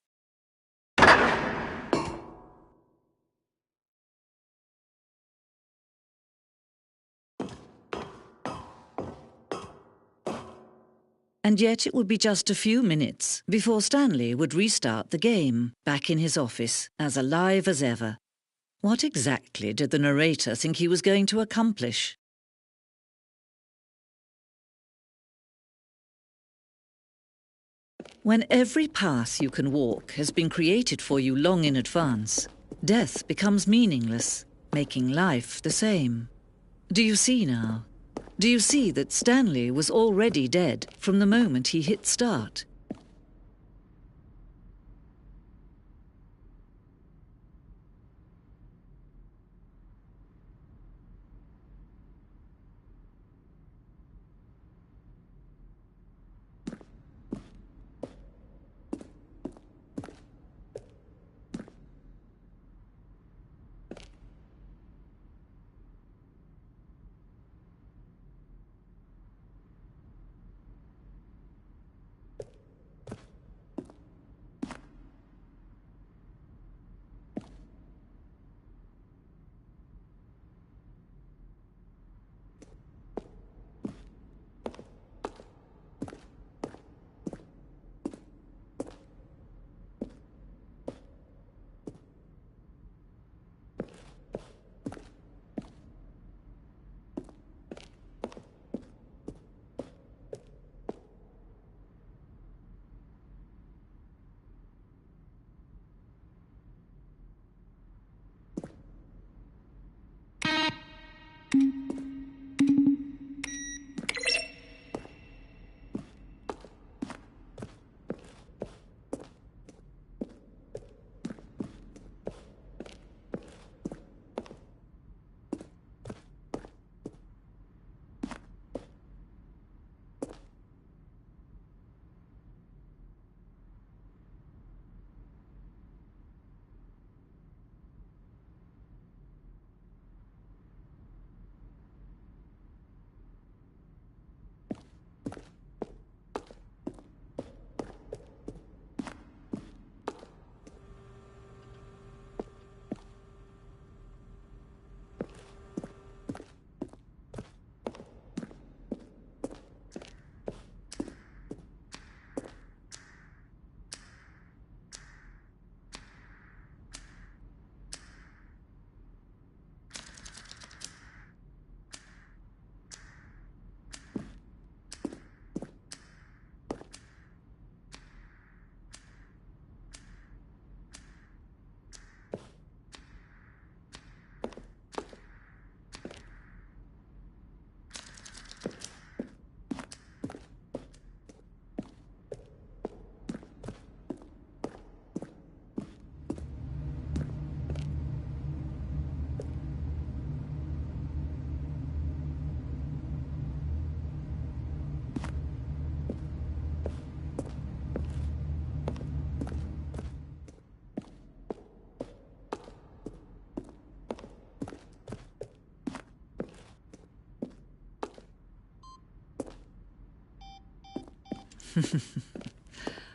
And yet it would be just a few minutes before Stanley would restart the game, back in his office, as alive as ever. What exactly did the narrator think he was going to accomplish? When every path you can walk has been created for you long in advance, death becomes meaningless, making life the same. Do you see now? Do you see that Stanley was already dead from the moment he hit start?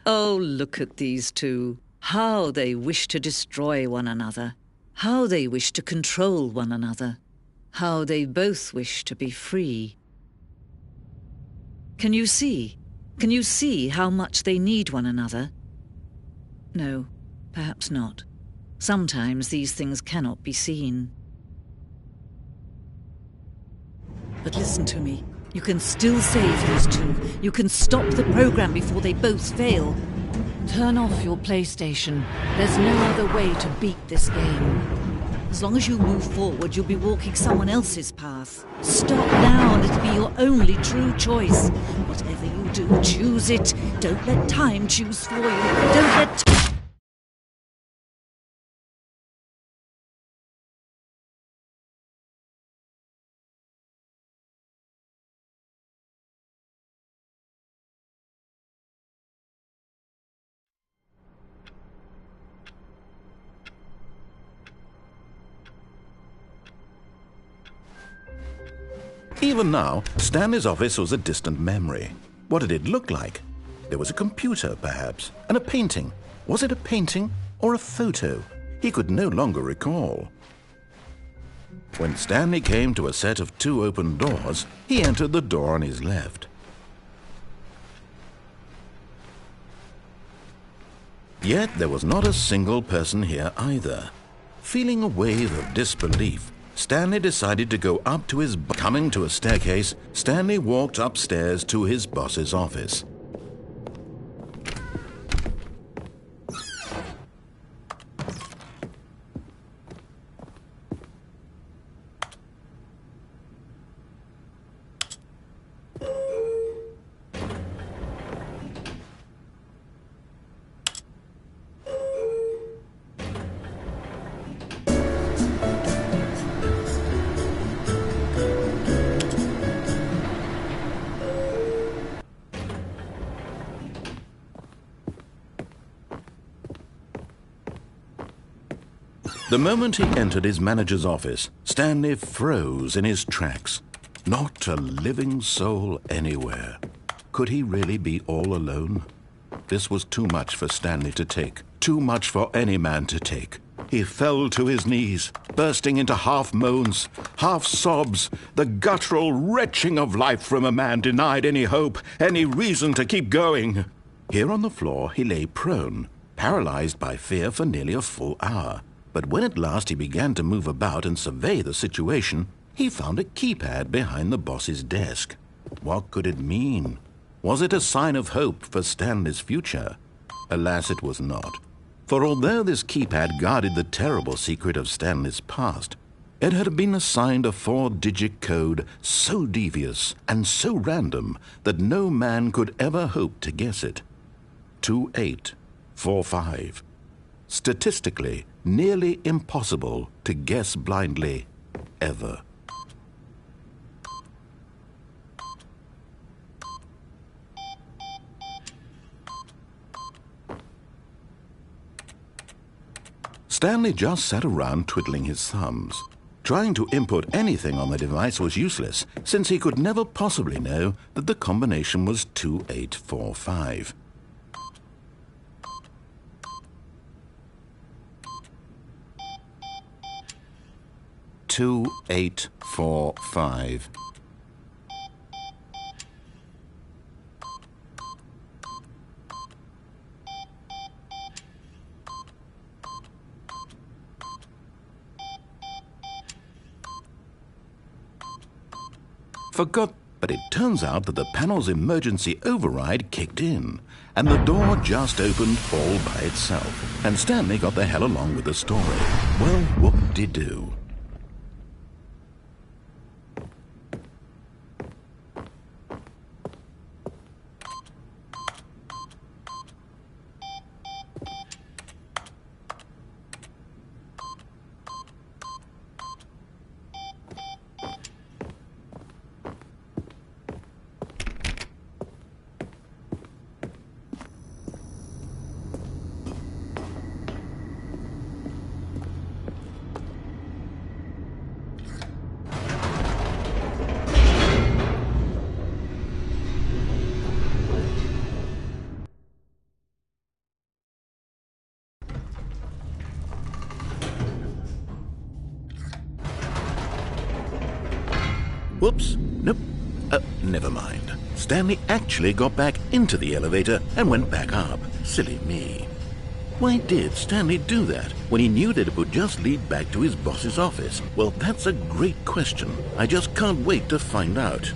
Oh, look at these two. How they wish to destroy one another. How they wish to control one another. How they both wish to be free. Can you see? Can you see how much they need one another? No, perhaps not. Sometimes these things cannot be seen. But listen to me. You can still save these two. You can stop the program before they both fail. Turn off your PlayStation. There's no other way to beat this game. As long as you move forward, you'll be walking someone else's path. Stop now and it'll be your only true choice. Whatever you do, choose it. Don't let time choose for you. Don't let... Even now, Stanley's office was a distant memory. What did it look like? There was a computer, perhaps, and a painting. Was it a painting or a photo? He could no longer recall. When Stanley came to a set of 2 open doors, he entered the door on his left. Yet there was not a single person here either. Feeling a wave of disbelief, Stanley decided to go up to his... Coming to a staircase, Stanley walked upstairs to his boss's office. The moment he entered his manager's office, Stanley froze in his tracks. Not a living soul anywhere. Could he really be all alone? This was too much for Stanley to take. Too much for any man to take. He fell to his knees, bursting into half moans, half sobs, the guttural retching of life from a man denied any hope, any reason to keep going. Here on the floor he lay prone, paralyzed by fear for nearly a full hour. But when at last he began to move about and survey the situation, he found a keypad behind the boss's desk. What could it mean? Was it a sign of hope for Stanley's future? Alas, it was not. For although this keypad guarded the terrible secret of Stanley's past, it had been assigned a 4-digit code so devious and so random that no man could ever hope to guess it. 2845. Statistically, nearly impossible to guess blindly, ever. Stanley just sat around twiddling his thumbs. Trying to input anything on the device was useless, since he could never possibly know that the combination was 2845. Two, 8, 4, 5. Forgot, but it turns out that the panel's emergency override kicked in, and the door just opened all by itself, and Stanley got the hell along with the story. Well, whoop-de-doo. Whoops. Nope. Never mind. Stanley actually got back into the elevator and went back up. Silly me. Why did Stanley do that when he knew that it would just lead back to his boss's office? Well, that's a great question. I just can't wait to find out.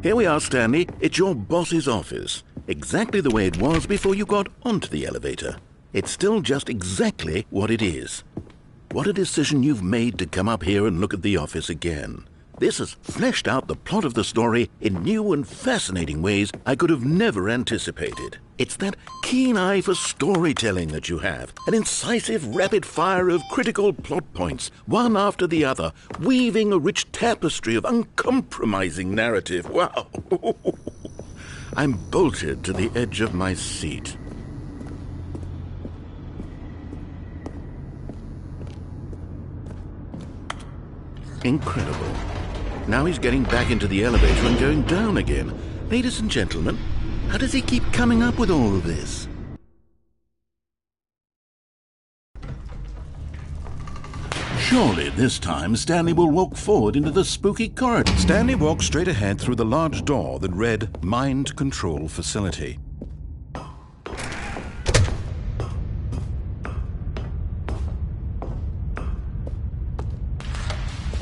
Here we are, Stanley. It's your boss's office. Exactly the way it was before you got onto the elevator. It's still just exactly what it is. What a decision you've made to come up here and look at the office again. This has fleshed out the plot of the story in new and fascinating ways I could have never anticipated. It's that keen eye for storytelling that you have, an incisive rapid fire of critical plot points, one after the other, weaving a rich tapestry of uncompromising narrative. Wow! I'm bolted to the edge of my seat. Incredible. Now he's getting back into the elevator and going down again. Ladies and gentlemen, how does he keep coming up with all of this? Surely this time Stanley will walk forward into the spooky corridor. Stanley walked straight ahead through the large door that read Mind Control Facility.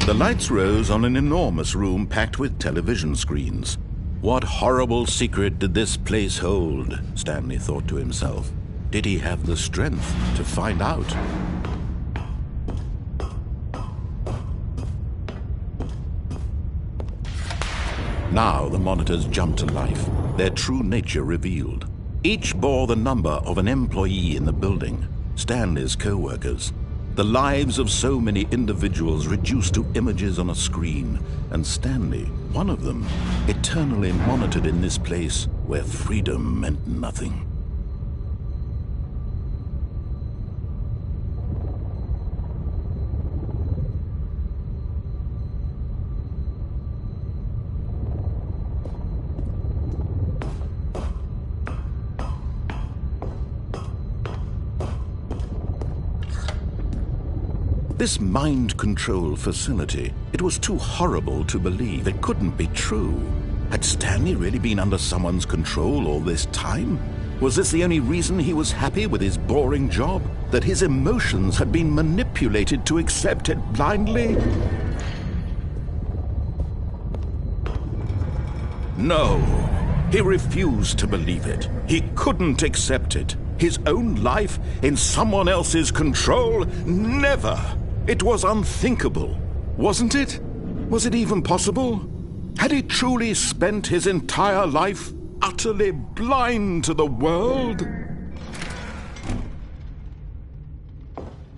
The lights rose on an enormous room packed with television screens. What horrible secret did this place hold? Stanley thought to himself. Did he have the strength to find out? Now the monitors jumped to life, their true nature revealed. Each bore the number of an employee in the building, Stanley's co-workers. The lives of so many individuals reduced to images on a screen, and Stanley, one of them, eternally monitored in this place where freedom meant nothing. This mind control facility, it was too horrible to believe. It couldn't be true. Had Stanley really been under someone's control all this time? Was this the only reason he was happy with his boring job? That his emotions had been manipulated to accept it blindly? No, he refused to believe it. He couldn't accept it. His own life in someone else's control? Never! It was unthinkable, wasn't it? Was it even possible? Had he truly spent his entire life utterly blind to the world?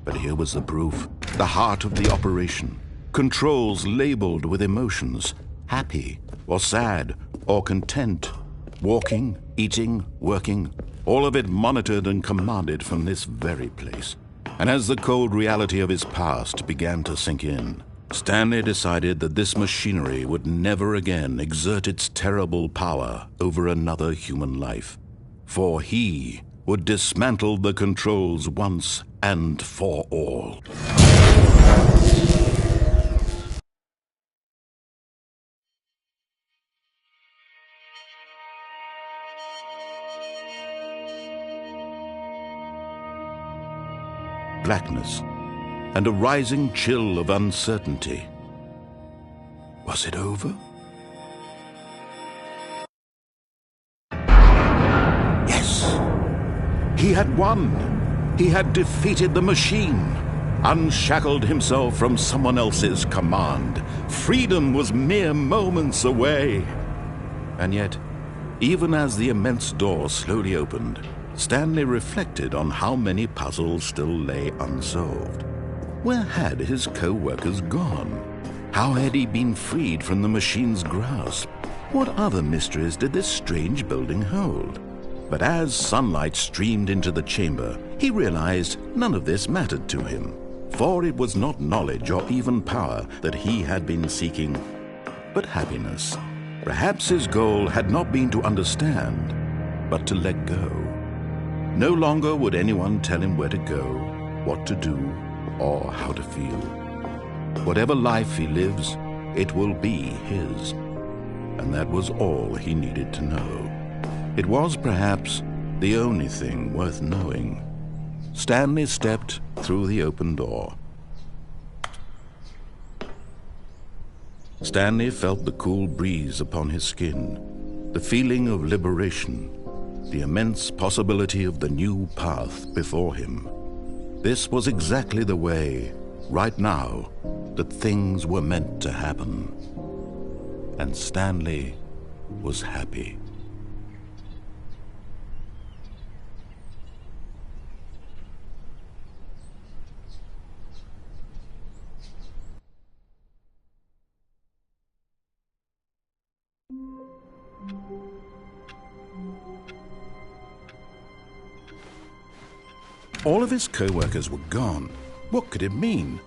But here was the proof, the heart of the operation. Controls labeled with emotions, happy or sad or content, walking, eating, working, all of it monitored and commanded from this very place. And as the cold reality of his past began to sink in, Stanley decided that this machinery would never again exert its terrible power over another human life. For he would dismantle the controls once and for all. Blackness, and a rising chill of uncertainty. Was it over? Yes! He had won! He had defeated the machine, unshackled himself from someone else's command. Freedom was mere moments away. And yet, even as the immense door slowly opened, Stanley reflected on how many puzzles still lay unsolved. Where had his co-workers gone? How had he been freed from the machine's grasp? What other mysteries did this strange building hold? But as sunlight streamed into the chamber, he realized none of this mattered to him, for it was not knowledge or even power that he had been seeking, but happiness. Perhaps his goal had not been to understand, but to let go. No longer would anyone tell him where to go, what to do, or how to feel. Whatever life he lives, it will be his. And that was all he needed to know. It was perhaps the only thing worth knowing. Stanley stepped through the open door. Stanley felt the cool breeze upon his skin, the feeling of liberation, the immense possibility of the new path before him. This was exactly the way, right now, that things were meant to happen. And Stanley was happy. All of his co-workers were gone. What could it mean?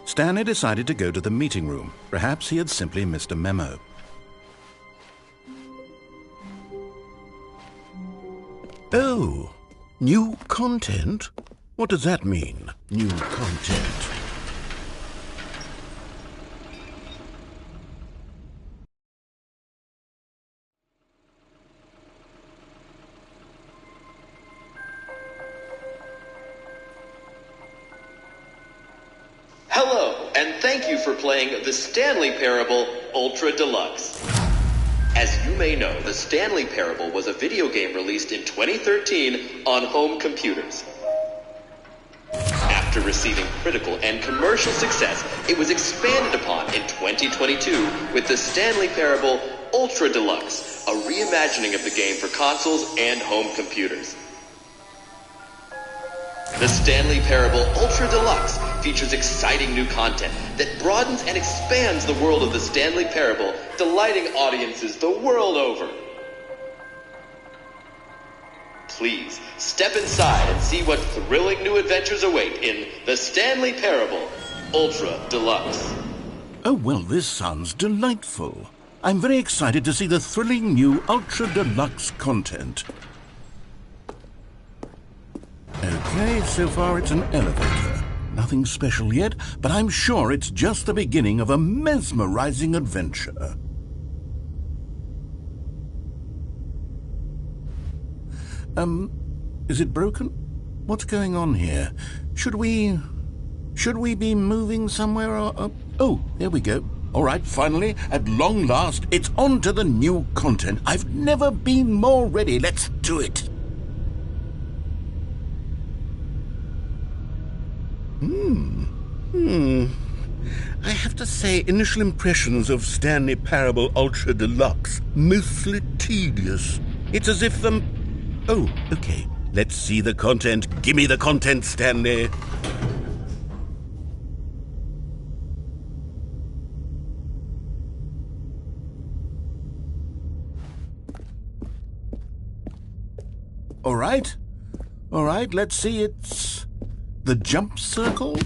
Stanley decided to go to the meeting room. Perhaps he had simply missed a memo. Oh, new content? What does that mean, new content? Hello, and thank you for playing the Stanley Parable Ultra Deluxe. As you may know, the Stanley Parable was a video game released in 2013 on home computers. After receiving critical and commercial success, it was expanded upon in 2022 with the Stanley Parable Ultra Deluxe, a reimagining of the game for consoles and home computers. The Stanley Parable Ultra Deluxe features exciting new content that broadens and expands the world of the Stanley Parable, delighting audiences the world over. Please step inside and see what thrilling new adventures await in the Stanley Parable Ultra Deluxe. Oh, well, this sounds delightful. I'm very excited to see the thrilling new Ultra Deluxe content. Okay, so far it's an elevator. Nothing special yet, but I'm sure it's just the beginning of a mesmerizing adventure. Is it broken? What's going on here? Should we be moving somewhere or... Oh, there we go. All right, finally, at long last, it's on to the new content. I've never been more ready. Let's do it. I have to say, initial impressions of Stanley Parable Ultra Deluxe, mostly tedious. It's as if Oh, okay. Let's see the content. Give me the content, Stanley. All right, let's see. It's the jump circle.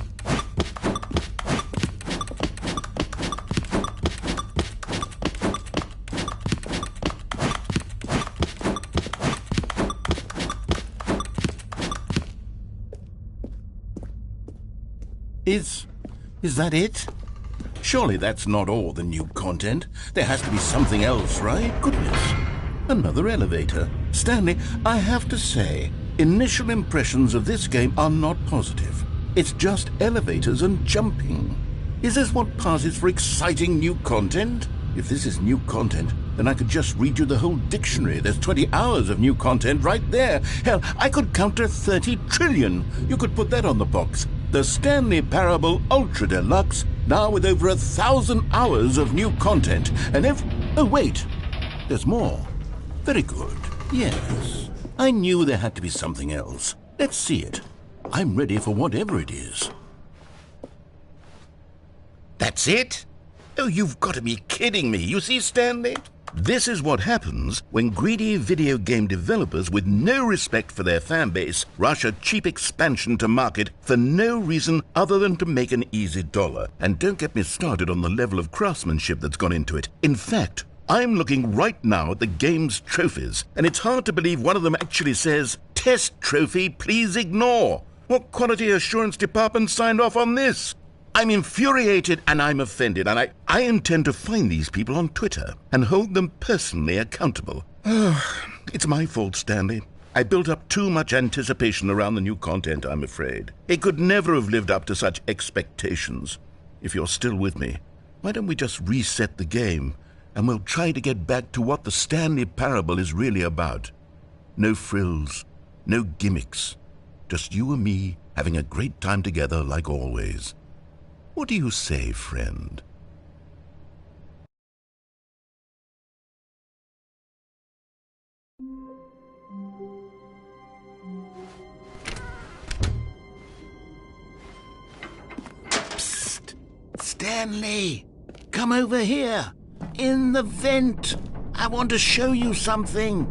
Is that it? Surely that's not all the new content. There has to be something else, right? Goodness. Another elevator. Stanley, I have to say, initial impressions of this game are not positive. It's just elevators and jumping. Is this what passes for exciting new content? If this is new content, then I could just read you the whole dictionary. There's 20 hours of new content right there. Hell, I could count to 30 trillion. You could put that on the box. The Stanley Parable Ultra Deluxe, now with over 1,000 hours of new content. And oh, wait. There's more. Very good. Yes. I knew there had to be something else. Let's see it. I'm ready for whatever it is. That's it? Oh, you've got to be kidding me. You see, Stanley? This is what happens when greedy video game developers with no respect for their fan base rush a cheap expansion to market for no reason other than to make an easy dollar. And don't get me started on the level of craftsmanship that's gone into it. In fact, I'm looking right now at the game's trophies, and it's hard to believe one of them actually says, "Test trophy, please ignore." What quality assurance department signed off on this? I'm infuriated and I'm offended, and I intend to find these people on Twitter and hold them personally accountable. It's my fault, Stanley. I built up too much anticipation around the new content, I'm afraid. It could never have lived up to such expectations. If you're still with me, why don't we just reset the game, and we'll try to get back to what the Stanley Parable is really about. No frills, no gimmicks, just you and me having a great time together like always. What do you say, friend? Psst! Stanley! Come over here! In the vent! I want to show you something!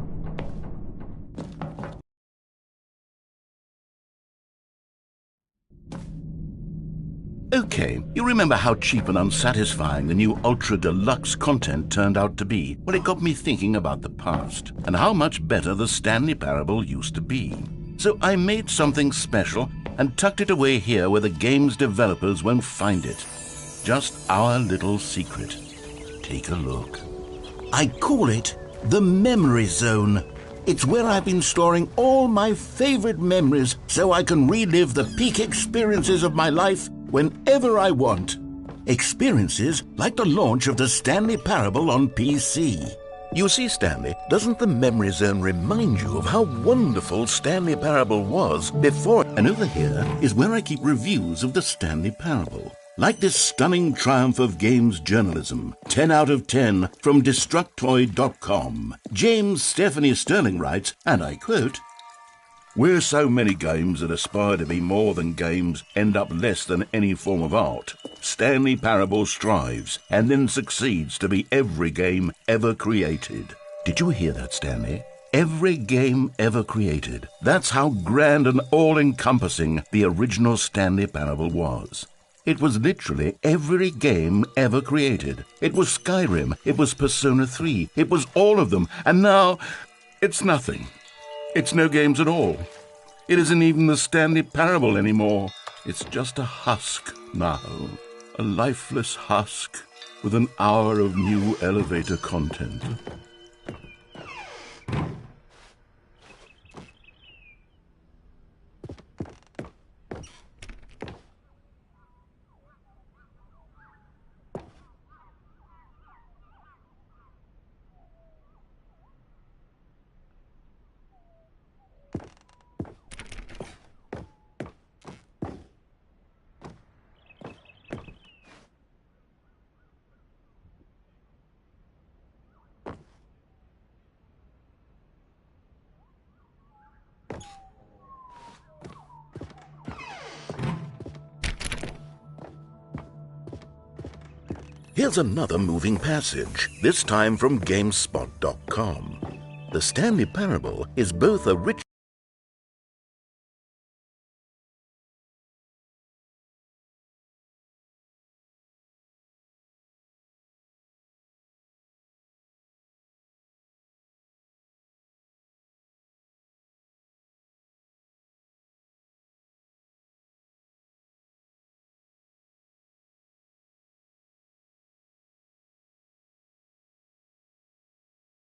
Okay, you remember how cheap and unsatisfying the new Ultra Deluxe content turned out to be? Well, it got me thinking about the past, and how much better the Stanley Parable used to be. So I made something special and tucked it away here where the game's developers won't find it. Just our little secret. Take a look. I call it the Memory Zone. It's where I've been storing all my favorite memories so I can relive the peak experiences of my life whenever I want. Experiences like the launch of the Stanley Parable on PC. You see, Stanley, doesn't the Memory Zone remind you of how wonderful Stanley Parable was before? And over here is where I keep reviews of the Stanley Parable. Like this stunning triumph of games journalism, 10 out of 10 from Destructoid.com. James Stephanie Sterling writes, and I quote, "Where so many games that aspire to be more than games end up less than any form of art, Stanley Parable strives and then succeeds to be every game ever created." Did you hear that, Stanley? Every game ever created. That's how grand and all-encompassing the original Stanley Parable was. It was literally every game ever created. It was Skyrim, it was Persona 3, it was all of them, and now it's nothing. It's no games at all. It isn't even the Stanley Parable anymore. It's just a husk now. A lifeless husk with an hour of new elevator content. Here's another moving passage, this time from GameSpot.com. The Stanley Parable is both a rich